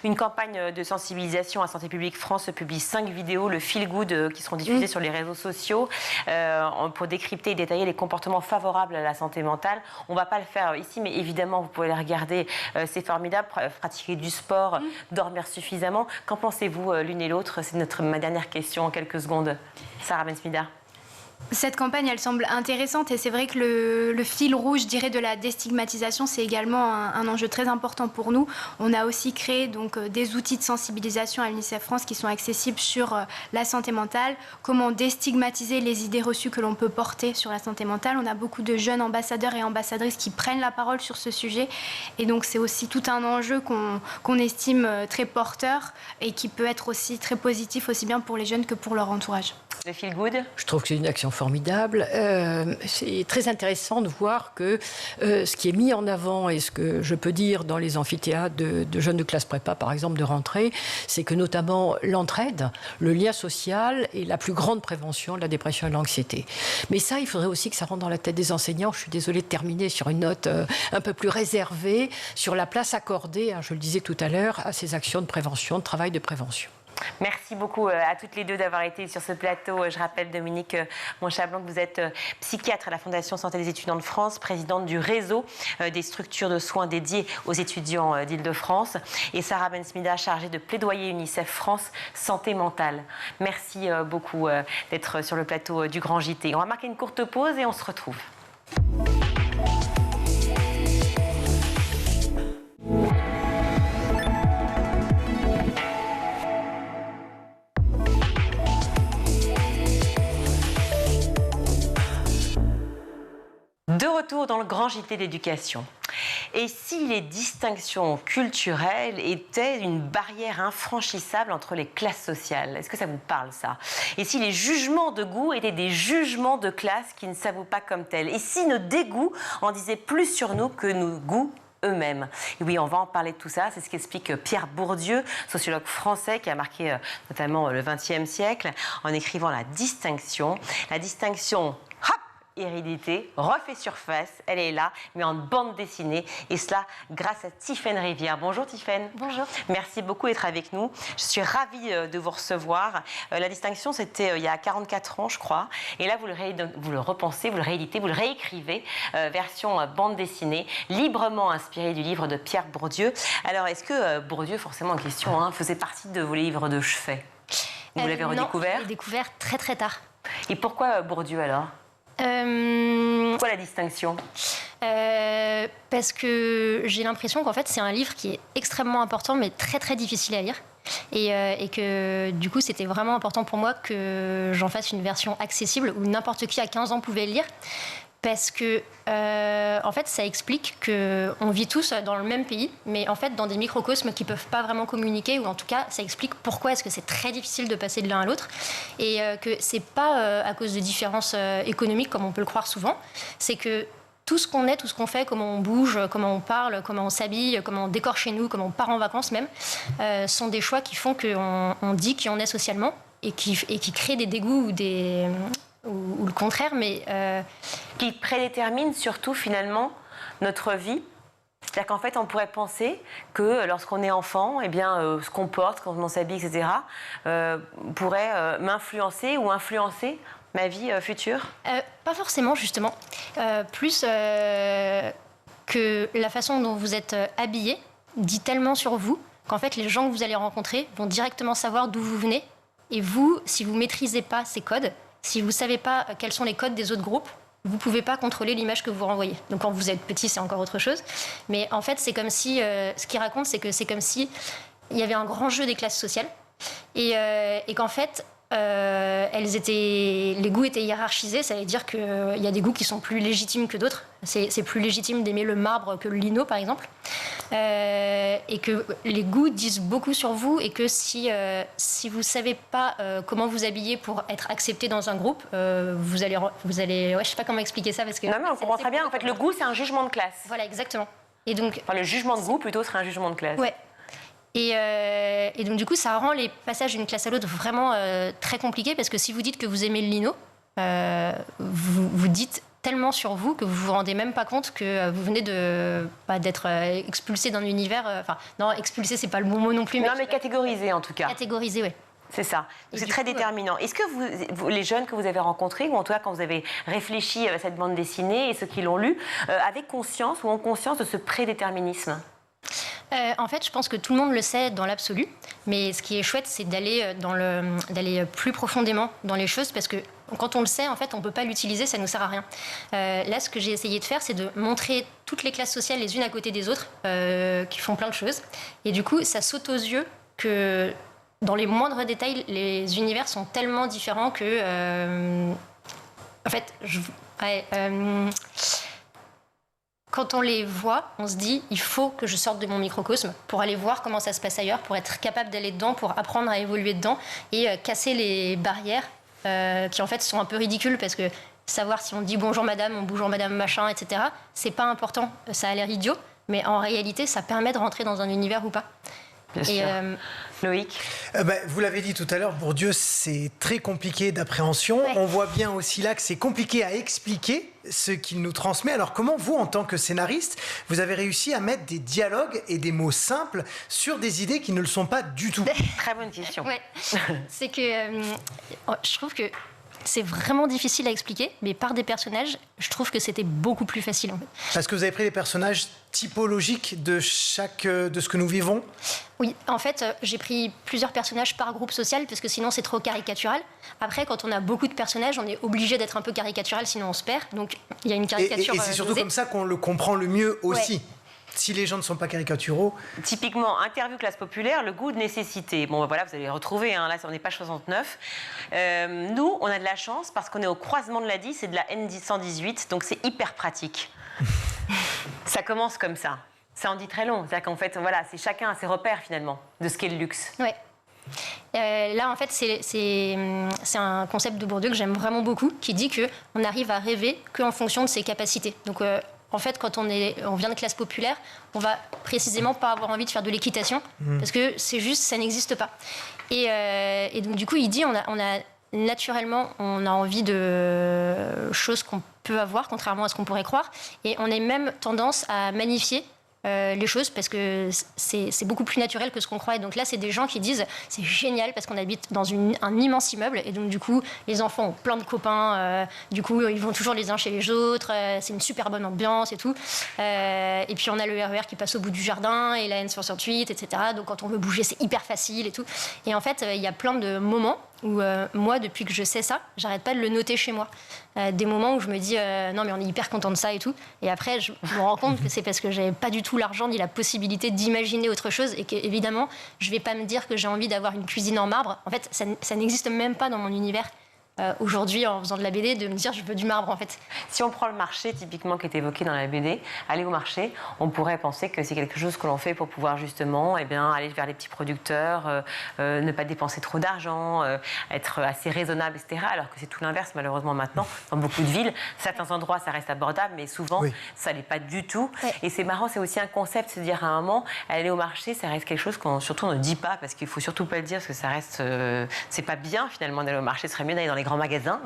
Une campagne de sensibilisation à Santé publique France publie 5 vidéos, le Feel Good, qui seront diffusées sur les réseaux sociaux pour décrypter et détailler les comportements favorables à la santé mentale. On ne va pas le faire ici, mais évidemment, vous pouvez les regarder. C'est formidable, pratiquer du sport, dormir suffisamment. Qu'en pensez-vous l'une et l'autre? C'est ma dernière question en quelques secondes. Sarah Ben-Smida. Cette campagne, elle semble intéressante et c'est vrai que le fil rouge, je dirais, de la déstigmatisation, c'est également un enjeu très important pour nous. On a aussi créé donc des outils de sensibilisation à l'UNICEF France qui sont accessibles sur la santé mentale, comment déstigmatiser les idées reçues que l'on peut porter sur la santé mentale. On a beaucoup de jeunes ambassadeurs et ambassadrices qui prennent la parole sur ce sujet et donc c'est aussi tout un enjeu qu'on estime très porteur et qui peut être aussi très positif aussi bien pour les jeunes que pour leur entourage. Le Feel Good. Je trouve que c'est une action formidable. C'est très intéressant de voir que ce qui est mis en avant et ce que je peux dire dans les amphithéâtres de jeunes de classe prépa, par exemple, de rentrée, c'est que notamment l'entraide, le lien social est la plus grande prévention de la dépression et de l'anxiété. Mais ça, il faudrait aussi que ça rentre dans la tête des enseignants. Je suis désolée de terminer sur une note un peu plus réservée sur la place accordée, je le disais tout à l'heure, à ces actions de prévention, de travail de prévention. Merci beaucoup à toutes les deux d'avoir été sur ce plateau. Je rappelle, Dominique Monchablanc, que vous êtes psychiatre à la Fondation Santé des étudiants de France, présidente du réseau des structures de soins dédiées aux étudiants d'Île-de-France, et Sarah Ben-Smida, chargée de plaidoyer UNICEF France Santé mentale. Merci beaucoup d'être sur le plateau du Grand JT. On va marquer une courte pause et on se retrouve. De retour dans le Grand JT d'éducation. Et si les distinctions culturelles étaient une barrière infranchissable entre les classes sociales? Est-ce que ça vous parle, ça? Et si les jugements de goût étaient des jugements de classe qui ne s'avouent pas comme tels? Et si nos dégoûts en disaient plus sur nous que nos goûts eux-mêmes? Et oui, on va en parler de tout ça. C'est ce qu'explique Pierre Bourdieu, sociologue français qui a marqué notamment le XXe siècle en écrivant La distinction. La distinction, hérédité, refait surface, elle est là, mais en bande dessinée, et cela grâce à Tiffaine Rivière. Bonjour Tiffaine. Bonjour. Merci beaucoup d'être avec nous. Je suis ravie de vous recevoir. La distinction, c'était il y a 44 ans, je crois, et là vous le repensez, vous le rééditez, vous le réécrivez, version bande dessinée, librement inspirée du livre de Pierre Bourdieu. Alors, est-ce que Bourdieu, forcément en question, faisait partie de vos livres de chevet? Vous l'avez redécouvert? Non, je l'ai découvert très très tard. Et pourquoi Bourdieu alors? Pourquoi la distinction? Parce que j'ai l'impression qu'en fait c'est un livre qui est extrêmement important mais très très difficile à lire et que du coup c'était vraiment important pour moi que j'en fasse une version accessible où n'importe qui à 15 ans pouvait le lire. Parce que, en fait, ça explique qu'on vit tous dans le même pays, mais en fait dans des microcosmes qui ne peuvent pas vraiment communiquer, ou en tout cas, ça explique pourquoi est-ce que c'est très difficile de passer de l'un à l'autre, et que ce n'est pas à cause de différences économiques, comme on peut le croire souvent, c'est que tout ce qu'on est, tout ce qu'on fait, comment on bouge, comment on parle, comment on s'habille, comment on décore chez nous, comment on part en vacances même, sont des choix qui font qu'on dit qui on est socialement, et qui créent des dégoûts ou le contraire, mais qui prédétermine surtout finalement notre vie. C'est-à-dire qu'en fait, on pourrait penser que lorsqu'on est enfant, eh bien, ce qu'on porte, quand on s'habille, etc., pourrait m'influencer ou influencer ma vie future. Pas forcément, justement. Plus que la façon dont vous êtes habillé dit tellement sur vous qu'en fait, les gens que vous allez rencontrer vont directement savoir d'où vous venez. Et vous, si vous ne maîtrisez pas ces codes, si vous ne savez pas quels sont les codes des autres groupes, vous ne pouvez pas contrôler l'image que vous renvoyez. Donc quand vous êtes petit, c'est encore autre chose. Mais en fait, c'est comme si, ce qu'il raconte, c'est que c'est comme si il y avait un grand jeu des classes sociales et qu'en fait, les goûts étaient hiérarchisés. Ça veut dire qu'il y a des goûts qui sont plus légitimes que d'autres. C'est plus légitime d'aimer le marbre que le lino, par exemple. Et que les goûts disent beaucoup sur vous et que si vous ne savez pas comment vous habiller pour être accepté dans un groupe, vous allez je ne sais pas comment expliquer ça. Parce que non, mais on comprend très bien. En fait, le goût, c'est un jugement de classe. Voilà, exactement. Et donc, enfin, le jugement de goût, plutôt, serait un jugement de classe. Ouais. Et donc, du coup, ça rend les passages d'une classe à l'autre vraiment très compliqués parce que si vous dites que vous aimez le lino, vous dites tellement sur vous que vous vous rendez même pas compte que vous venez d'être expulsé d'un univers. Enfin, non, expulsé, c'est pas le bon mot non plus. Non, mais catégorisé en tout cas. Catégorisé, oui. C'est ça. C'est très déterminant. Est-ce que vous, les jeunes que vous avez rencontrés, ou en tout cas quand vous avez réfléchi à cette bande dessinée et ceux qui l'ont lue, avaient conscience ou ont conscience de ce prédéterminisme ? En fait, je pense que tout le monde le sait dans l'absolu, mais ce qui est chouette, c'est d'aller plus profondément dans les choses, parce que quand on le sait, en fait, on ne peut pas l'utiliser, ça ne nous sert à rien. Là, ce que j'ai essayé de faire, c'est de montrer toutes les classes sociales les unes à côté des autres, qui font plein de choses, et du coup, ça saute aux yeux que dans les moindres détails, les univers sont tellement différents que, en fait, quand on les voit, on se dit il faut que je sorte de mon microcosme pour aller voir comment ça se passe ailleurs, pour être capable d'aller dedans, pour apprendre à évoluer dedans et casser les barrières qui en fait sont un peu ridicules parce que savoir si on dit bonjour madame, bonjour madame machin, etc., c'est pas important. Ça a l'air idiot, mais en réalité, ça permet de rentrer dans un univers ou pas. Bien sûr. Loïc, vous l'avez dit tout à l'heure, Bourdieu, c'est très compliqué d'appréhension. Ouais. On voit bien aussi là que c'est compliqué à expliquer ce qu'il nous transmet. Alors comment vous, en tant que scénariste, vous avez réussi à mettre des dialogues et des mots simples sur des idées qui ne le sont pas du tout ? Très bonne question. Ouais. C'est que je trouve que c'est vraiment difficile à expliquer, mais par des personnages, je trouve que c'était beaucoup plus facile. En fait. Parce que vous avez pris des personnages typologiques de ce que nous vivons ? Oui, en fait, j'ai pris plusieurs personnages par groupe social, parce que sinon c'est trop caricatural. Après, quand on a beaucoup de personnages, on est obligé d'être un peu caricatural, sinon on se perd. Donc il y a une caricature. Et c'est surtout comme ça qu'on le comprend le mieux aussi. Ouais. Si les gens ne sont pas caricaturaux. Typiquement, interview classe populaire, le goût de nécessité. Bon, voilà, vous allez les retrouver, hein, là, on est page 69. Nous, on a de la chance parce qu'on est au croisement de la 10 et de la N118, donc c'est hyper pratique. Ça commence comme ça. Ça en dit très long. C'est-à-dire qu'en fait, voilà, c'est chacun a ses repères, finalement, de ce qu'est le luxe. Ouais. Là, en fait, c'est un concept de Bourdieu que j'aime vraiment beaucoup, qui dit qu'on arrive à rêver qu'en fonction de ses capacités. Donc, en fait, quand on vient de classe populaire, on va précisément pas avoir envie de faire de l'équitation, parce que c'est juste, ça n'existe pas. Et donc, du coup, il dit, on a naturellement, on a envie de choses qu'on peut avoir, contrairement à ce qu'on pourrait croire, et on a même tendance à magnifier les choses parce que c'est beaucoup plus naturel que ce qu'on croit. Et donc là, c'est des gens qui disent c'est génial parce qu'on habite dans un immense immeuble et donc du coup, les enfants ont plein de copains. Du coup, ils vont toujours les uns chez les autres. C'est une super bonne ambiance et tout. Et puis on a le RER qui passe au bout du jardin et la N168, etc. Donc quand on veut bouger, c'est hyper facile et tout. Et en fait, il y a plein de moments où moi, depuis que je sais ça, j'arrête pas de le noter chez moi. Des moments où je me dis non mais on est hyper content de ça et tout. Et après, je me rends compte que c'est parce que j'avais pas du tout l'argent ni la possibilité d'imaginer autre chose et qu'évidemment, je vais pas me dire que j'ai envie d'avoir une cuisine en marbre. En fait, ça n'existe même pas dans mon univers. Aujourd'hui, en faisant de la BD, de me dire je veux du marbre en fait. Si on prend le marché typiquement qui est évoqué dans la BD, aller au marché, on pourrait penser que c'est quelque chose que l'on fait pour pouvoir justement aller vers les petits producteurs, ne pas dépenser trop d'argent, être assez raisonnable, etc. Alors que c'est tout l'inverse malheureusement maintenant dans beaucoup de villes. Certains endroits ça reste abordable, mais souvent ça l'est pas du tout. Ouais. Et c'est marrant, c'est aussi un concept, se dire à un moment, aller au marché, ça reste quelque chose qu'on surtout on ne dit pas parce qu'il faut surtout pas le dire parce que ça reste, c'est pas bien finalement d'aller au marché. Ce serait mieux d'aller dans les grands magasins,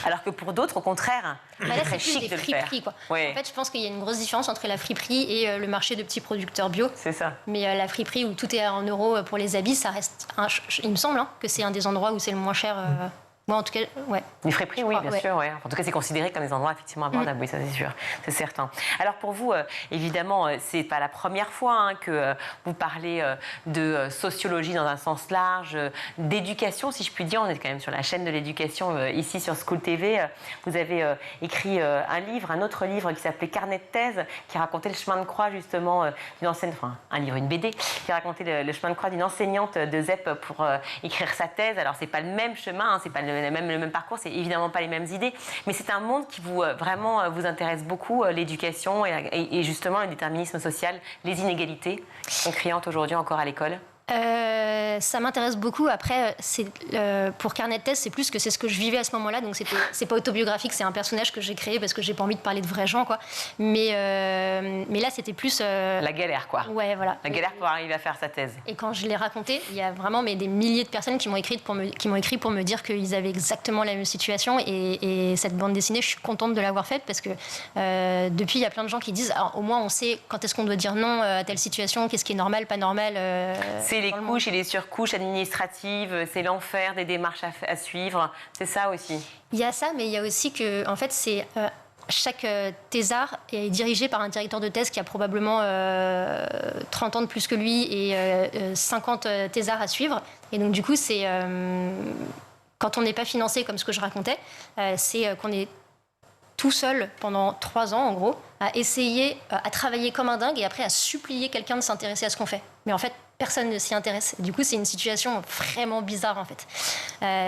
alors que pour d'autres, au contraire, c'est très chic de le faire. Quoi. Ouais. En fait, je pense qu'il y a une grosse différence entre la friperie et le marché de petits producteurs bio. C'est ça. Mais la friperie où tout est en euros pour les habits, ça reste, il me semble, que c'est un des endroits où c'est le moins cher. Moi, en tout cas, ouais. Du friperie, oui, bien ouais. sûr. Ouais. En tout cas, c'est considéré comme des endroits effectivement abordables, oui, ça c'est sûr, c'est certain. Alors pour vous, évidemment, c'est pas la première fois que vous parlez de sociologie dans un sens large, d'éducation, si je puis dire. On est quand même sur la chaîne de l'éducation ici sur School TV. Vous avez écrit un autre livre qui s'appelait Carnet de thèse, qui racontait le chemin de croix justement d'une enseignante, enfin un livre, une BD, qui racontait le chemin de croix d'une enseignante de ZEP pour écrire sa thèse. Alors c'est pas le même chemin, c'est pas le même parcours, c'est évidemment pas les mêmes idées, mais c'est un monde qui vraiment vous intéresse beaucoup, l'éducation et justement le déterminisme social, les inégalités sont criantes aujourd'hui encore à l'école. Ça m'intéresse beaucoup. Après, pour Carnet de thèse, c'est plus que c'est ce que je vivais à ce moment-là. Donc, c'est pas autobiographique, c'est un personnage que j'ai créé parce que j'ai pas envie de parler de vrais gens, quoi. Mais là, c'était plus... La galère, quoi. Ouais, voilà. La galère pour arriver à faire sa thèse. Et quand je l'ai raconté, il y a vraiment des milliers de personnes qui m'ont écrit pour me dire qu'ils avaient exactement la même situation. Et cette bande dessinée, je suis contente de l'avoir faite parce que depuis, il y a plein de gens qui disent alors, au moins, on sait quand est-ce qu'on doit dire non à telle situation, qu'est-ce qui est normal, pas normal. C'est les couches et les surcouches administratives, c'est l'enfer des démarches à suivre, c'est ça aussi. Il y a ça, mais il y a aussi que, en fait, c'est chaque thésard est dirigé par un directeur de thèse qui a probablement 30 ans de plus que lui et 50 thésards à suivre. Et donc, du coup, c'est quand on n'est pas financé comme ce que je racontais, c'est qu'on est tout seul pendant 3 ans, en gros, à essayer, à travailler comme un dingue et après à supplier quelqu'un de s'intéresser à ce qu'on fait. Mais en fait, personne ne s'y intéresse. Du coup, c'est une situation vraiment bizarre, en fait.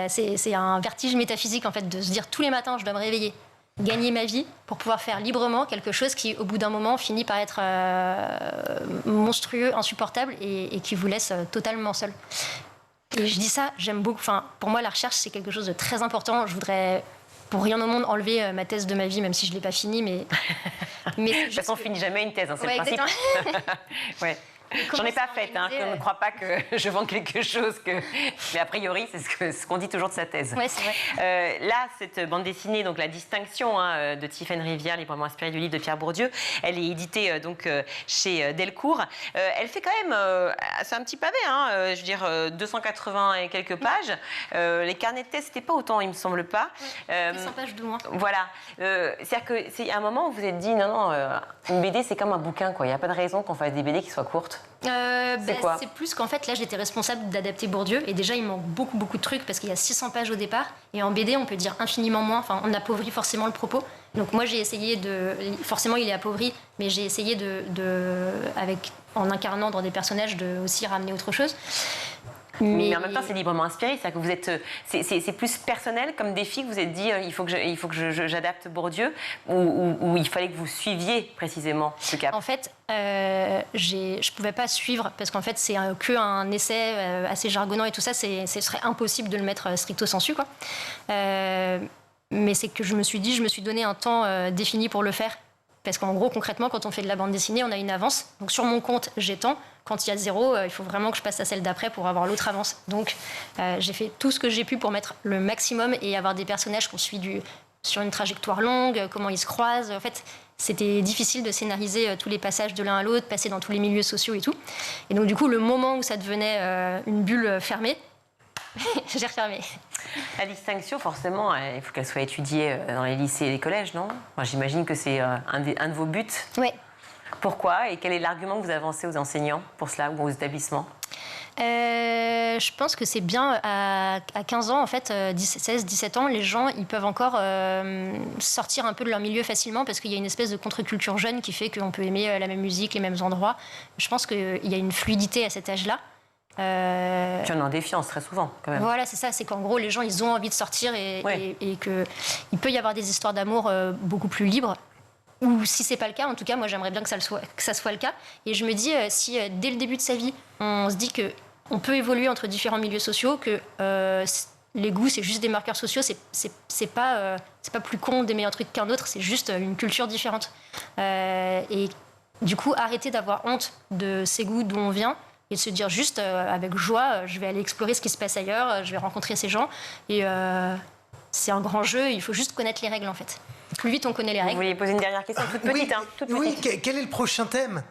C'est un vertige métaphysique, en fait, de se dire tous les matins, je dois me réveiller, gagner ma vie pour pouvoir faire librement quelque chose qui, au bout d'un moment, finit par être monstrueux, insupportable et qui vous laisse totalement seul. Et je dis ça, j'aime beaucoup. Enfin, pour moi, la recherche, c'est quelque chose de très important. Je voudrais... pour rien au monde enlever ma thèse de ma vie, même si je ne l'ai pas finie, mais de toute façon, on ne finit jamais une thèse, hein, c'est le principe. Ouais. J'en ai pas faite, hein, je ne crois pas que je vends quelque chose, mais a priori, c'est ce qu'on dit toujours de sa thèse. Ouais, c'est vrai. Là, cette bande dessinée, donc La Distinction de Tiphaine Rivière, librement inspirée du livre de Pierre Bourdieu, elle est éditée chez Delcourt. Elle fait quand même, c'est un petit pavé, je veux dire 280 et quelques pages. Les carnets de thèse, c'était pas autant, il me semble pas. 100 pages de moins. Voilà. C'est-à-dire que c'est un moment où vous vous êtes dit, non, une BD, c'est comme un bouquin, quoi. Il n'y a pas de raison qu'on fasse des BD qui soient courtes. C'est plus qu'en fait là j'étais responsable d'adapter Bourdieu et déjà il manque beaucoup de trucs parce qu'il y a 600 pages au départ et en BD on peut dire infiniment moins, enfin on appauvrit forcément le propos, donc moi j'ai essayé forcément il est appauvri, mais j'ai essayé en incarnant dans des personnages de aussi ramener autre chose. Mais en même temps, c'est librement inspiré. C'est-à-dire que vous êtes, c'est plus personnel comme défi que vous êtes dit. Il faut que j'adapte Bourdieu, ou il fallait que vous suiviez précisément ce cap. En fait, je pouvais pas suivre parce qu'en fait, c'est que un essai assez jargonnant et tout ça. Ce serait impossible de le mettre stricto sensu, quoi. Mais c'est que je me suis donné un temps défini pour le faire. Parce qu'en gros, concrètement, quand on fait de la bande dessinée, on a une avance. Donc sur mon compte, j'ai tant. Quand il y a 0, il faut vraiment que je passe à celle d'après pour avoir l'autre avance. Donc j'ai fait tout ce que j'ai pu pour mettre le maximum et avoir des personnages qu'on suit sur une trajectoire longue, comment ils se croisent. En fait, c'était difficile de scénariser tous les passages de l'un à l'autre, passer dans tous les milieux sociaux et tout. Et donc du coup, le moment où ça devenait une bulle fermée, j'ai refermé. La distinction, forcément, il faut qu'elle soit étudiée dans les lycées et les collèges, non? Moi, j'imagine que c'est un de vos buts. Oui. Pourquoi? Et quel est l'argument que vous avancez aux enseignants pour cela ou aux établissements? Je pense que c'est bien à 15 ans, en fait, 16, 17 ans, les gens, ils peuvent encore sortir un peu de leur milieu facilement parce qu'il y a une espèce de contre-culture jeune qui fait qu'on peut aimer la même musique, les mêmes endroits. Je pense qu'il y a une fluidité à cet âge-là. Puis on est en défiance très souvent, quand même. Voilà, c'est ça, c'est qu'en gros, les gens, ils ont envie de sortir et qu'il peut y avoir des histoires d'amour beaucoup plus libres. Ou si c'est pas le cas, en tout cas, moi, j'aimerais bien que ça soit le cas. Et je me dis, si dès le début de sa vie, on se dit qu'on peut évoluer entre différents milieux sociaux, que les goûts, c'est juste des marqueurs sociaux, c'est pas plus con d'aimer un truc qu'un autre, c'est juste une culture différente. Et du coup, arrêter d'avoir honte de ces goûts d'où on vient, et de se dire juste avec joie, je vais aller explorer ce qui se passe ailleurs, je vais rencontrer ces gens. Et c'est un grand jeu, il faut juste connaître les règles en fait. Plus vite on connaît les règles. Vous vouliez poser une dernière question toute petite, oui, toute oui, petite. quel est le prochain thème?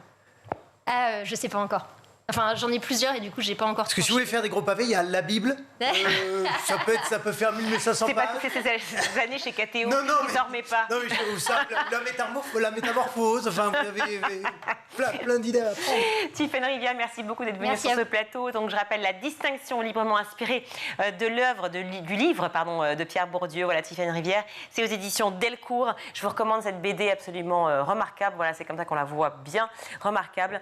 Je sais pas encore. Enfin, j'en ai plusieurs et du coup, j'ai pas encore. Parce que si vous voulez faire des gros pavés, il y a la Bible. Ça peut faire 1500 pages. C'est pas toutes ces années chez KTO, non, ils dormaient pas. Non, mais ça, la métamorphose, enfin, vous avez plein d'idées à prendre. Tiffaine Rivière, merci beaucoup d'être venue sur ce plateau. Donc, je rappelle la distinction librement inspirée de l'œuvre, du livre de Pierre Bourdieu. Voilà, Tiffaine Rivière. C'est aux éditions Delcourt. Je vous recommande cette BD absolument remarquable. Voilà, c'est comme ça qu'on la voit bien, remarquable.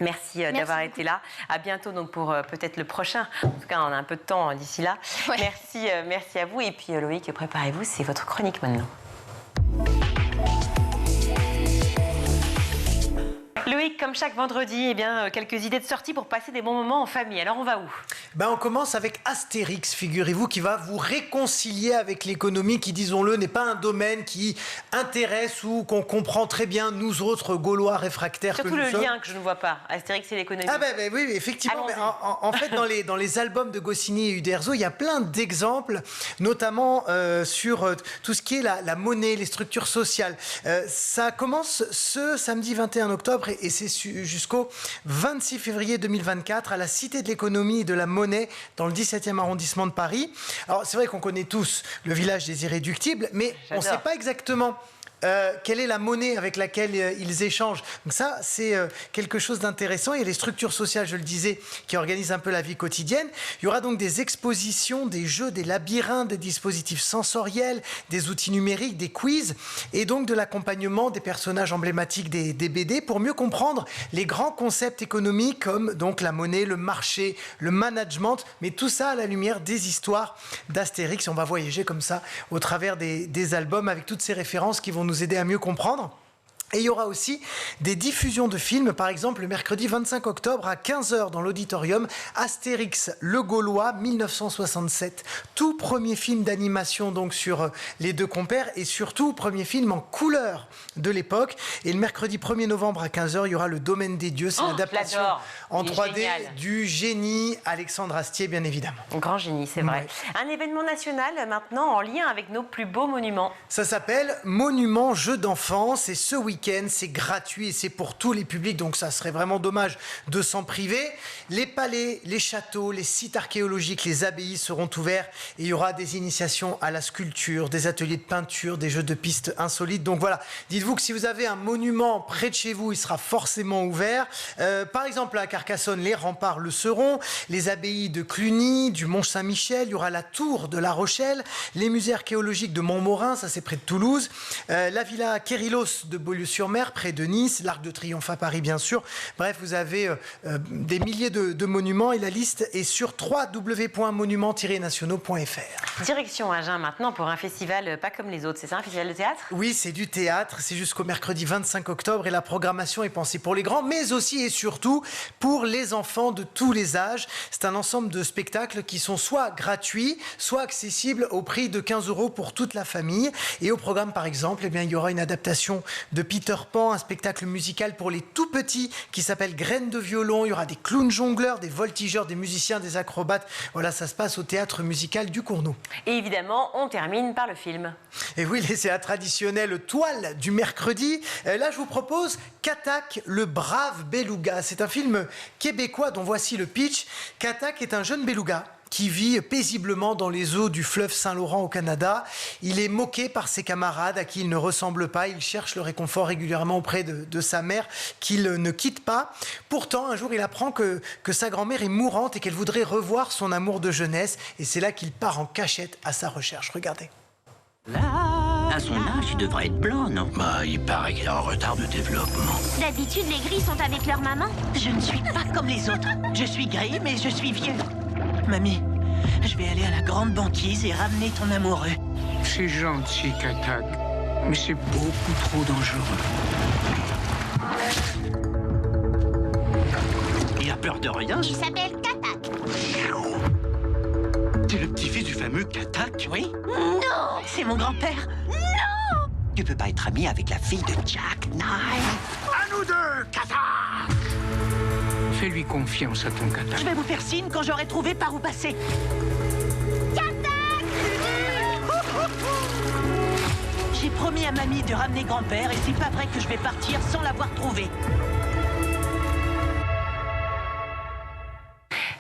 Merci d'avoir été là. À bientôt donc pour peut-être le prochain. En tout cas, on a un peu de temps d'ici là. Ouais. Merci à vous. Et puis Loïc, préparez-vous, c'est votre chronique maintenant. Loïc, comme chaque vendredi, quelques idées de sortie pour passer des bons moments en famille. Alors, on va où ? On commence avec Astérix, figurez-vous, qui va vous réconcilier avec l'économie qui, disons-le, n'est pas un domaine qui intéresse ou qu'on comprend très bien, nous autres Gaulois réfractaires surtout que nous sommes. Surtout le lien que je ne vois pas, Astérix et l'économie. Oui, effectivement. Mais en fait, dans les albums de Goscinny et Uderzo, il y a plein d'exemples, notamment sur tout ce qui est la monnaie, les structures sociales. Ça commence ce samedi 21 octobre et c'est jusqu'au 26 février 2024 à la Cité de l'économie et de la monnaie dans le 17e arrondissement de Paris. Alors c'est vrai qu'on connaît tous le village des Irréductibles, mais on ne sait pas exactement quelle est la monnaie avec laquelle ils échangent. Donc ça, c'est quelque chose d'intéressant. Il y a les structures sociales, je le disais, qui organisent un peu la vie quotidienne. Il y aura donc des expositions, des jeux, des labyrinthes, des dispositifs sensoriels, des outils numériques, des quiz, et donc de l'accompagnement des personnages emblématiques des BD pour mieux comprendre les grands concepts économiques comme donc la monnaie, le marché, le management, mais tout ça à la lumière des histoires d'Astérix. On va voyager comme ça au travers des albums avec toutes ces références qui vont nous aider à mieux comprendre. Et il y aura aussi des diffusions de films, par exemple le mercredi 25 octobre à 15h dans l'auditorium, Astérix le Gaulois 1967. Tout premier film d'animation donc sur les deux compères et surtout premier film en couleur de l'époque. Et le mercredi 1er novembre à 15h, il y aura Le Domaine des Dieux, c'est l'adaptation en 3D du génie Alexandre Astier, bien évidemment. Un grand génie, c'est vrai. Ouais. Un événement national maintenant en lien avec nos plus beaux monuments. Ça s'appelle Monument Jeux d'enfance et ce week-end, c'est gratuit et c'est pour tous les publics, donc ça serait vraiment dommage de s'en priver. Les palais, les châteaux, les sites archéologiques, les abbayes seront ouverts et il y aura des initiations à la sculpture, des ateliers de peinture, des jeux de pistes insolites. Donc voilà, dites-vous que si vous avez un monument près de chez vous, il sera forcément ouvert. Par exemple, à Carcassonne, les remparts le seront, les abbayes de Cluny, du Mont-Saint-Michel, il y aura la tour de La Rochelle, les musées archéologiques de Montmorin, ça c'est près de Toulouse, la villa Kérylos de Beaulieu-sur-Mer, près de Nice, l'Arc de Triomphe à Paris, bien sûr. Bref, vous avez des milliers de monuments et la liste est sur www.monuments-nationaux.fr. Direction Agen maintenant pour un festival pas comme les autres, c'est ça, un festival de théâtre ? Oui, c'est du théâtre, c'est jusqu'au mercredi 25 octobre et la programmation est pensée pour les grands, mais aussi et surtout pour les enfants de tous les âges. C'est un ensemble de spectacles qui sont soit gratuits, soit accessibles au prix de 15 € pour toute la famille. Et au programme, par exemple, il y aura une adaptation de Peter Pan, un spectacle musical pour les tout petits qui s'appelle Graines de violon. Il y aura des clowns jongleurs, des voltigeurs, des musiciens, des acrobates. Voilà, ça se passe au théâtre musical du Cournot. Et évidemment, on termine par le film. Et oui, c'est la traditionnelle toile du mercredi. Là, je vous propose Katak, le brave beluga. C'est un film québécois dont voici le pitch. Katak est un jeune beluga qui vit paisiblement dans les eaux du fleuve Saint-Laurent au Canada. Il est moqué par ses camarades à qui il ne ressemble pas. Il cherche le réconfort régulièrement auprès de sa mère qu'il ne quitte pas. Pourtant, un jour, il apprend que sa grand-mère est mourante et qu'elle voudrait revoir son amour de jeunesse. Et c'est là qu'il part en cachette à sa recherche. Regardez. À son âge, il devrait être blanc, non? Il paraît qu'il est en retard de développement. D'habitude, les gris sont avec leur maman. Je ne suis pas comme les autres. Je suis gris, mais je suis vieux. Mamie, je vais aller à la grande banquise et ramener ton amoureux. C'est gentil, Katak, mais c'est beaucoup trop dangereux. Il a peur de rien? Il s'appelle Katak. T'es le petit-fils du fameux Katak? Oui. Non! C'est mon grand-père. Non! Tu peux pas être ami avec la fille de Jack Knight. À nous deux, Katak! Fais-lui confiance à ton Katak. Je vais vous faire signe quand j'aurai trouvé par où passer. Katak! J'ai promis à mamie de ramener grand-père et c'est pas vrai que je vais partir sans l'avoir trouvé.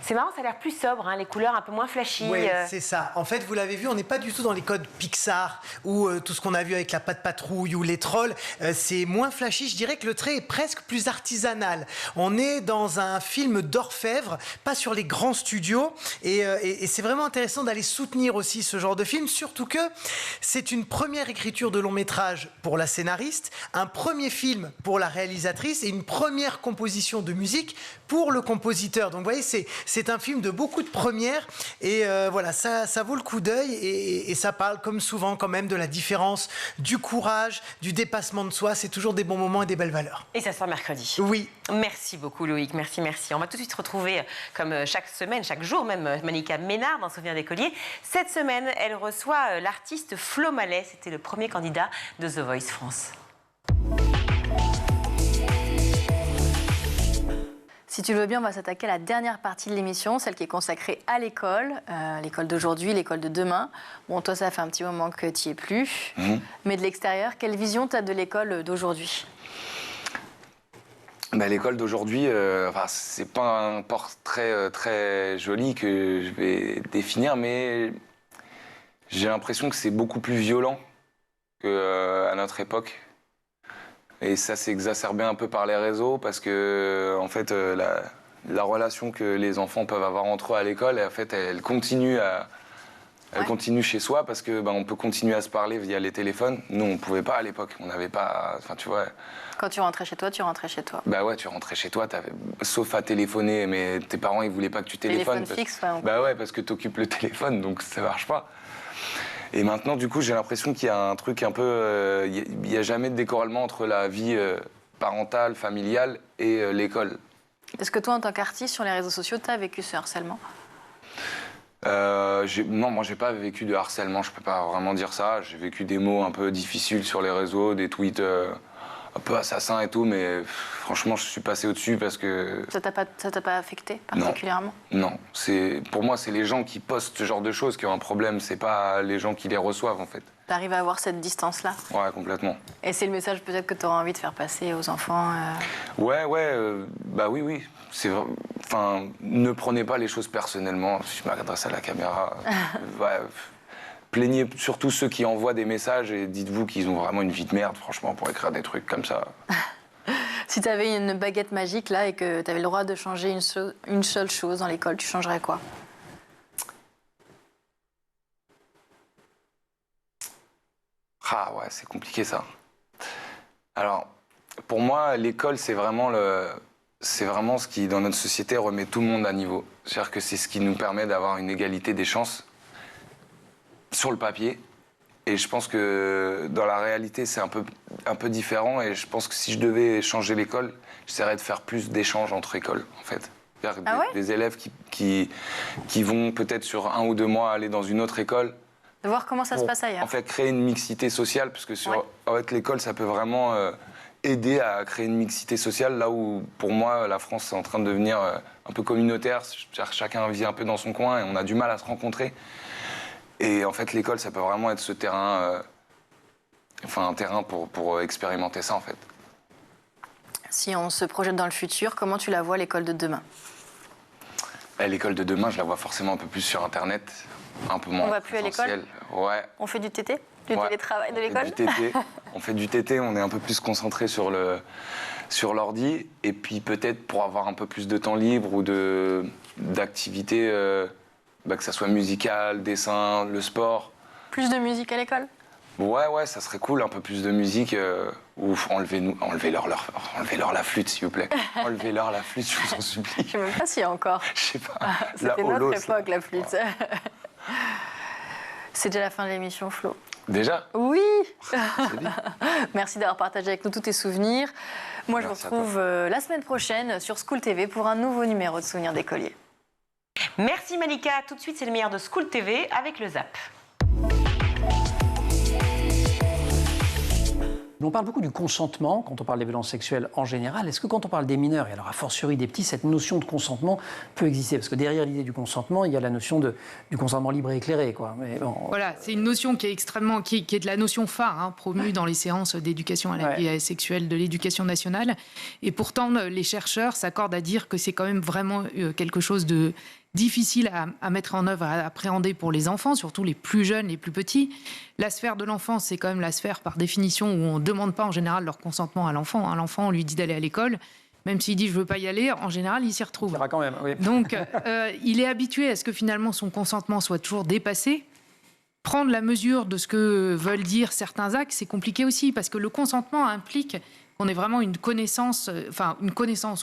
C'est marrant, ça a l'air plus sobre, hein, les couleurs un peu moins flashy. Oui, c'est ça. En fait, vous l'avez vu, on n'est pas du tout dans les codes Pixar ou tout ce qu'on a vu avec la Patte Patrouille ou les Trolls. C'est moins flashy. Je dirais que le trait est presque plus artisanal. On est dans un film d'orfèvre, pas sur les grands studios. Et c'est vraiment intéressant d'aller soutenir aussi ce genre de film, surtout que c'est une première écriture de long métrage pour la scénariste, un premier film pour la réalisatrice et une première composition de musique pour le compositeur. Donc vous voyez, c'est un film de beaucoup de premières et voilà, ça vaut le coup d'œil et ça parle comme souvent quand même de la différence, du courage, du dépassement de soi. C'est toujours des bons moments et des belles valeurs. Et ça sort mercredi. Oui. Merci beaucoup Loïc, merci. On va tout de suite retrouver, comme chaque semaine, chaque jour même, Malika Ménard dans Souvenirs d'écolier. Cette semaine, elle reçoit l'artiste Flo Mallet. C'était le premier candidat de The Voice France. Si tu le veux bien, on va s'attaquer à la dernière partie de l'émission, celle qui est consacrée à l'école, l'école d'aujourd'hui, l'école de demain. Bon, toi, ça fait un petit moment que tu n'y es plus, mais de l'extérieur, quelle vision tu as de l'école d'aujourd'hui ? L'école d'aujourd'hui, c'est pas un portrait très joli que je vais définir, mais j'ai l'impression que c'est beaucoup plus violent qu'à notre époque. Et ça s'est exacerbé un peu par les réseaux parce que, en fait, la relation que les enfants peuvent avoir entre eux à l'école, en fait, elle continue continue chez soi parce que on peut continuer à se parler via les téléphones. Nous, on pouvait pas à l'époque. On n'avait pas. Enfin, tu vois. Quand tu rentrais chez toi, tu rentrais chez toi. Bah ouais, tu rentrais chez toi, sauf à téléphoner, mais tes parents, ils voulaient pas que tu téléphones. Téléphone fixe, ouais. Bah ouais, parce que t'occupes le téléphone, donc ça marche pas. Et maintenant, du coup, j'ai l'impression qu'il y a un truc un peu... Il n'y a jamais de décorrèlement entre la vie parentale, familiale et l'école. Est-ce que toi, en tant qu'artiste, sur les réseaux sociaux, tu as vécu ce harcèlement ? Non, moi, j'ai pas vécu de harcèlement, je peux pas vraiment dire ça. J'ai vécu des mots un peu difficiles sur les réseaux, des tweets un peu assassins et tout, mais franchement, je suis passé au-dessus parce que... Ça t'a pas affecté particulièrement ? Non. Pour moi, c'est les gens qui postent ce genre de choses qui ont un problème, c'est pas les gens qui les reçoivent, en fait. T'arrives à avoir cette distance-là ? Ouais, complètement. Et c'est le message peut-être que tu auras envie de faire passer aux enfants Ouais, oui. Enfin, ne prenez pas les choses personnellement. Je m'adresse à la caméra. Plaignez surtout ceux qui envoient des messages et dites-vous qu'ils ont vraiment une vie de merde, franchement, pour écrire des trucs comme ça. Si tu avais une baguette magique, là, et que tu avais le droit de changer une seule chose dans l'école, tu changerais quoi ? Ah ouais, c'est compliqué, ça. Alors, pour moi, l'école, c'est vraiment ce qui, dans notre société, remet tout le monde à niveau. C'est-à-dire que c'est ce qui nous permet d'avoir une égalité des chances sur le papier. Et je pense que dans la réalité, c'est un peu différent. Et je pense que si je devais changer l'école, j'essaierais de faire plus d'échanges entre écoles, en fait. Des élèves qui vont peut-être sur 1 ou 2 mois aller dans une autre école. De voir comment ça se passe ailleurs. En fait, créer une mixité sociale, parce que en fait, l'école, ça peut vraiment aider à créer une mixité sociale, là où, pour moi, la France est en train de devenir un peu communautaire. Chacun vit un peu dans son coin et on a du mal à se rencontrer. Et en fait, l'école, ça peut vraiment être ce terrain, un terrain pour expérimenter ça, en fait. Si on se projette dans le futur, comment tu la vois, l'école de demain ? L'école de demain, je la vois forcément un peu plus sur Internet, un peu moins. On va plus à l'école ? Ouais. On fait du TT ? Du télétravail de l'école ? On fait du TT, on est un peu plus concentré sur l'ordi. Et puis peut-être pour avoir un peu plus de temps libre ou d'activités, que ça soit musical, dessin, le sport. Plus de musique à l'école ? Ouais, ça serait cool, un peu plus de musique. Enlevez-leur la flûte, s'il vous plaît. Enlevez-leur la flûte, je vous en supplie. Je sais même pas s'il y a encore. Je sais pas. C'était notre époque, la flûte. C'est déjà la fin de l'émission, Flo. Déjà ? Oui. Merci d'avoir partagé avec nous tous tes souvenirs. Moi, je vous retrouve la semaine prochaine sur School TV pour un nouveau numéro de Souvenirs d'écoliers. Merci Malika. Tout de suite, c'est le meilleur de School TV avec le Zap. On parle beaucoup du consentement quand on parle des violences sexuelles en général. Est-ce que quand on parle des mineurs, et alors a fortiori des petits, cette notion de consentement peut exister? Parce que derrière l'idée du consentement, il y a la notion du consentement libre et éclairé, quoi. Mais bon... Voilà, c'est une notion qui est extrêmement, qui est de la notion phare, promue dans les séances d'éducation à la vie sexuelle de l'éducation nationale. Et pourtant, les chercheurs s'accordent à dire que c'est quand même vraiment quelque chose de difficile à mettre en œuvre, à appréhender pour les enfants, surtout les plus jeunes, les plus petits. La sphère de l'enfance, c'est quand même la sphère par définition où on ne demande pas en général leur consentement à l'enfant. L'enfant, on lui dit d'aller à l'école. Même s'il dit je ne veux pas y aller, en général, il s'y retrouve. Ça va quand même, oui. Donc, il est habitué à ce que finalement son consentement soit toujours dépassé. Prendre la mesure de ce que veulent dire certains actes, c'est compliqué aussi, parce que le consentement implique qu'on ait vraiment une connaissance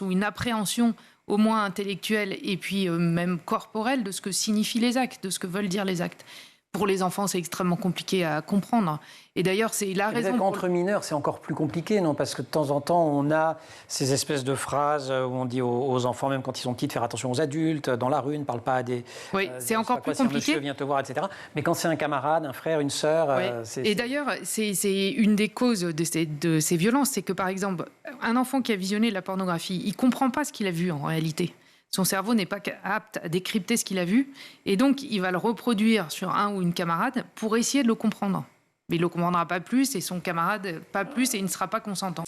ou une appréhension au moins intellectuelle et puis même corporelle de ce que signifient les actes, de ce que veulent dire les actes. Pour les enfants, c'est extrêmement compliqué à comprendre. Et d'ailleurs, c'est la raison... Entre mineurs, c'est encore plus compliqué, non? Parce que de temps en temps, on a ces espèces de phrases où on dit aux enfants, même quand ils sont petits, de faire attention aux adultes, dans la rue, ne parle pas à des... Oui, c'est encore plus compliqué. Si un monsieur vient te voir, etc. Mais quand c'est un camarade, un frère, une sœur... Et d'ailleurs, c'est une des causes de ces violences, c'est que, par exemple, un enfant qui a visionné de la pornographie, il ne comprend pas ce qu'il a vu en réalité. Son cerveau n'est pas apte à décrypter ce qu'il a vu. Et donc, il va le reproduire sur un ou une camarade pour essayer de le comprendre. Mais il ne le comprendra pas plus et son camarade pas plus et il ne sera pas consentant.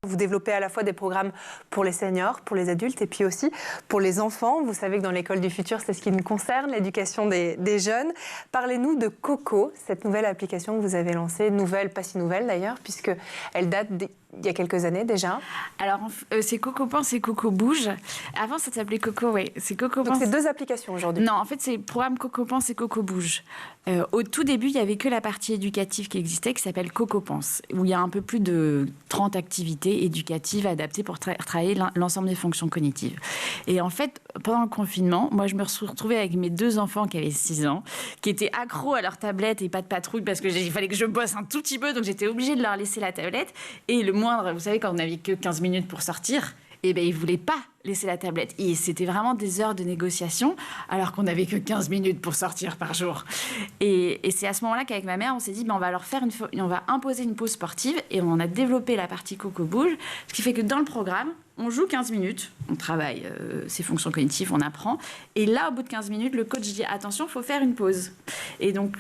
Vous développez à la fois des programmes pour les seniors, pour les adultes et puis aussi pour les enfants. Vous savez que dans l'école du futur, c'est ce qui nous concerne, l'éducation des jeunes. Parlez-nous de Coco, cette nouvelle application que vous avez lancée, nouvelle, pas si nouvelle d'ailleurs, puisqu'elle date il y a quelques années déjà. Alors, c'est Coco Pense et Coco Bouge. Avant, ça s'appelait Coco, oui. C'est Coco Pense. Donc, c'est deux applications aujourd'hui. Non, en fait, c'est le programme Coco Pense et Coco Bouge. Au tout début, il n'y avait que la partie éducative qui existait, qui s'appelle Coco Pense, où il y a un peu plus de 30 activités éducatives adaptées pour travailler l'ensemble des fonctions cognitives. Et en fait, pendant le confinement, moi, je me suis retrouvée avec mes deux enfants qui avaient 6 ans, qui étaient accros à leur tablette et pas de patrouille, parce qu'il fallait que je bosse un tout petit peu, donc j'étais obligée de leur laisser la tablette. Et le moindre, vous savez, quand on n'avait que 15 minutes pour sortir, eh ben, ils ne voulaient pas laisser la tablette. Et c'était vraiment des heures de négociation, alors qu'on n'avait que 15 minutes pour sortir par jour. Et c'est à ce moment-là qu'avec ma mère, on s'est dit, on va leur faire on va imposer une pause sportive, et on a développé la partie Coco Bouge, ce qui fait que dans le programme, on joue 15 minutes, on travaille ses fonctions cognitives, on apprend. Et là, au bout de 15 minutes, le coach dit « Attention, il faut faire une pause ». Et donc,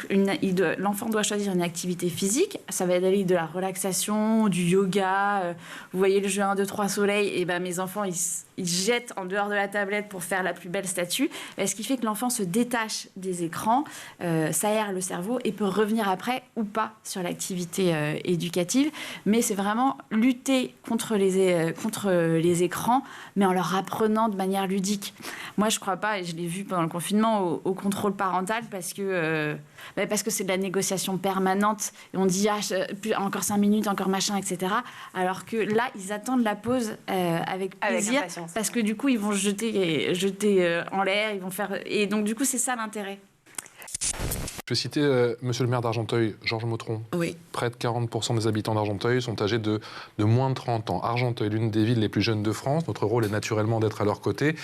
l'enfant doit choisir une activité physique. Ça va aller de la relaxation, du yoga. Vous voyez le jeu 1, 2, 3 soleil. Et ben, mes enfants, ils jettent en dehors de la tablette pour faire la plus belle statue. Ce qui fait que l'enfant se détache des écrans, s'aère le cerveau et peut revenir après ou pas sur l'activité éducative. Mais c'est vraiment lutter contre les écrans, mais en leur apprenant de manière ludique. Moi, je ne crois pas, et je l'ai vu pendant le confinement, au contrôle parental parce que c'est de la négociation permanente. Et on dit encore 5 minutes, encore machin, etc. Alors que là, ils attendent la pause avec plaisir, parce que du coup, ils vont jeter en l'air, ils vont faire... Et donc, du coup, c'est ça l'intérêt. Je vais citer monsieur le maire d'Argenteuil, Georges Mautron. Oui. Près de 40% des habitants d'Argenteuil sont âgés de moins de 30 ans. Argenteuil, l'une des villes les plus jeunes de France. Notre rôle est naturellement d'être à leur côté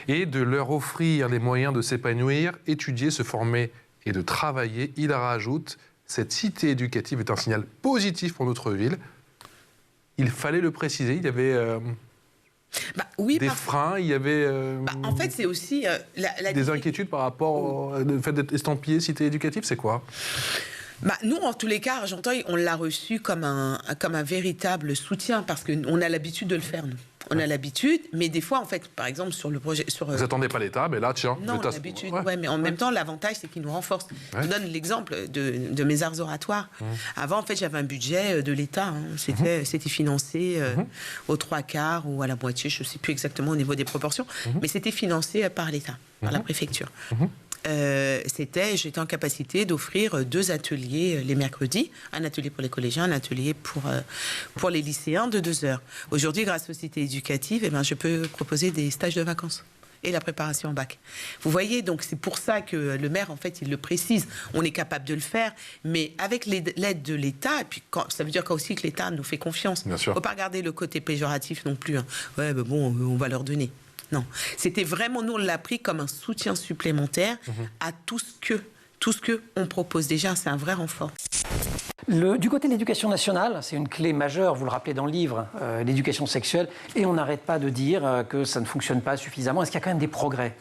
et de leur offrir les moyens de s'épanouir, étudier, se former et de travailler. Il rajoute, cette cité éducative est un signal positif pour notre ville. Il fallait le préciser, il y avait... des freins, il y avait en fait, c'est aussi des inquiétudes par rapport au fait d'être estampillé cité éducative, c'est quoi? Nous, en tous les cas, Argenteuil, on l'a reçu comme un véritable soutien, parce qu'on a l'habitude de le faire, nous. On a l'habitude, mais des fois, en fait, par exemple, sur le projet... Vous n'attendez pas l'État, mais là, tiens... Non, on a l'habitude, mais en même temps, l'avantage, c'est qu'il nous renforce. Je vous donne l'exemple de mes arts oratoires. Avant, en fait, j'avais un budget de l'État. C'était financé aux 3/4 ou à la moitié, je ne sais plus exactement au niveau des proportions, mais c'était financé par l'État, par la préfecture. J'étais en capacité d'offrir 2 ateliers les mercredis, un atelier pour les collégiens, un atelier pour les lycéens de 2 heures. Aujourd'hui, grâce aux cités éducatives, je peux proposer des stages de vacances et la préparation au bac. Vous voyez, donc c'est pour ça que le maire, en fait, il le précise. On est capable de le faire, mais avec l'aide de l'État, et puis ça veut dire aussi que l'État nous fait confiance. Il ne faut pas regarder le côté péjoratif non plus. On va leur donner. Non, c'était vraiment, nous on l'a pris comme un soutien supplémentaire à tout ce que on propose. Déjà, c'est un vrai renfort. Du côté de l'éducation nationale, c'est une clé majeure, vous le rappelez dans le livre, l'éducation sexuelle, et on n'arrête pas de dire que ça ne fonctionne pas suffisamment. Est-ce qu'il y a quand même des progrès ?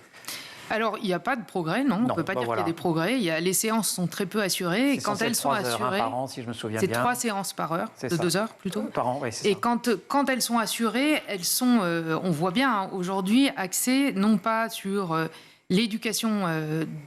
Alors, il n'y a pas de progrès, non. On ne peut pas dire qu'il y a des progrès. Les séances sont très peu assurées. Et quand elles sont assurées, par an, si je me souviens c'est bien. 3 séances par heure, de 2 heures plutôt. Par an, oui, c'est et ça. Quand elles sont assurées, elles sont, on voit bien aujourd'hui, axées non pas sur l'éducation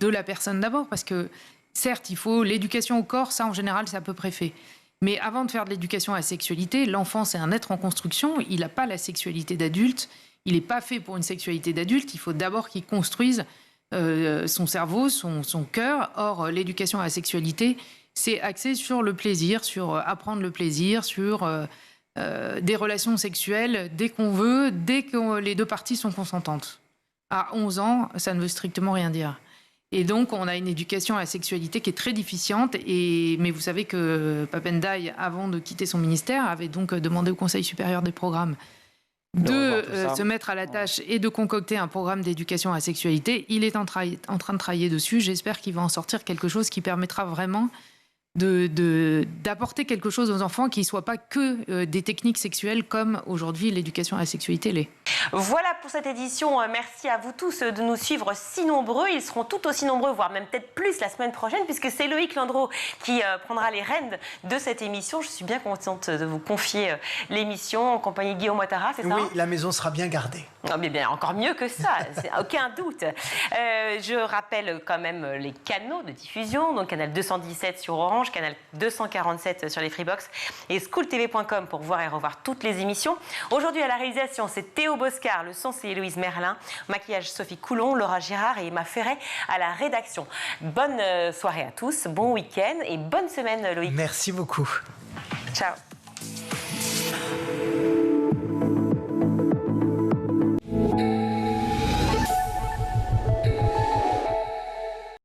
de la personne d'abord, parce que certes, il faut l'éducation au corps, ça en général, c'est à peu près fait. Mais avant de faire de l'éducation à la sexualité, l'enfant, c'est un être en construction, il n'a pas la sexualité d'adulte. Il n'est pas fait pour une sexualité d'adulte. Il faut d'abord qu'il construise son cerveau, son cœur. Or, l'éducation à la sexualité, c'est axé sur le plaisir, sur apprendre le plaisir, sur des relations sexuelles dès qu'on veut, dès que les deux parties sont consentantes. À 11 ans, ça ne veut strictement rien dire. Et donc, on a une éducation à la sexualité qui est très déficiente. Mais vous savez que Papendiaï, avant de quitter son ministère, avait donc demandé au Conseil supérieur des programmes de se mettre à la tâche et de concocter un programme d'éducation à la sexualité. Il est en train de travailler dessus. J'espère qu'il va en sortir quelque chose qui permettra vraiment d'apporter quelque chose aux enfants qui ne soient pas que des techniques sexuelles comme aujourd'hui l'éducation à la sexualité l'est. Voilà pour cette édition. Merci à vous tous de nous suivre si nombreux. Ils seront tout aussi nombreux, voire même peut-être plus la semaine prochaine, puisque c'est Loïc Landreau qui prendra les rênes de cette émission. Je suis bien contente de vous confier l'émission en compagnie de Guillaume Ouattara, c'est ça ? Oui, la maison sera bien gardée. Non, mais bien, encore mieux que ça, c'est aucun doute. Je rappelle quand même les canaux de diffusion, donc canal 217 sur Orange, canal 247 sur les Freebox et schooltv.com pour voir et revoir toutes les émissions. Aujourd'hui à la réalisation, c'est Théo Boscar, le son c'est Héloïse Merlin, maquillage Sophie Coulon, Laura Girard et Emma Ferret à la rédaction. Bonne soirée à tous, bon week-end et bonne semaine Loïc. Merci beaucoup. Ciao.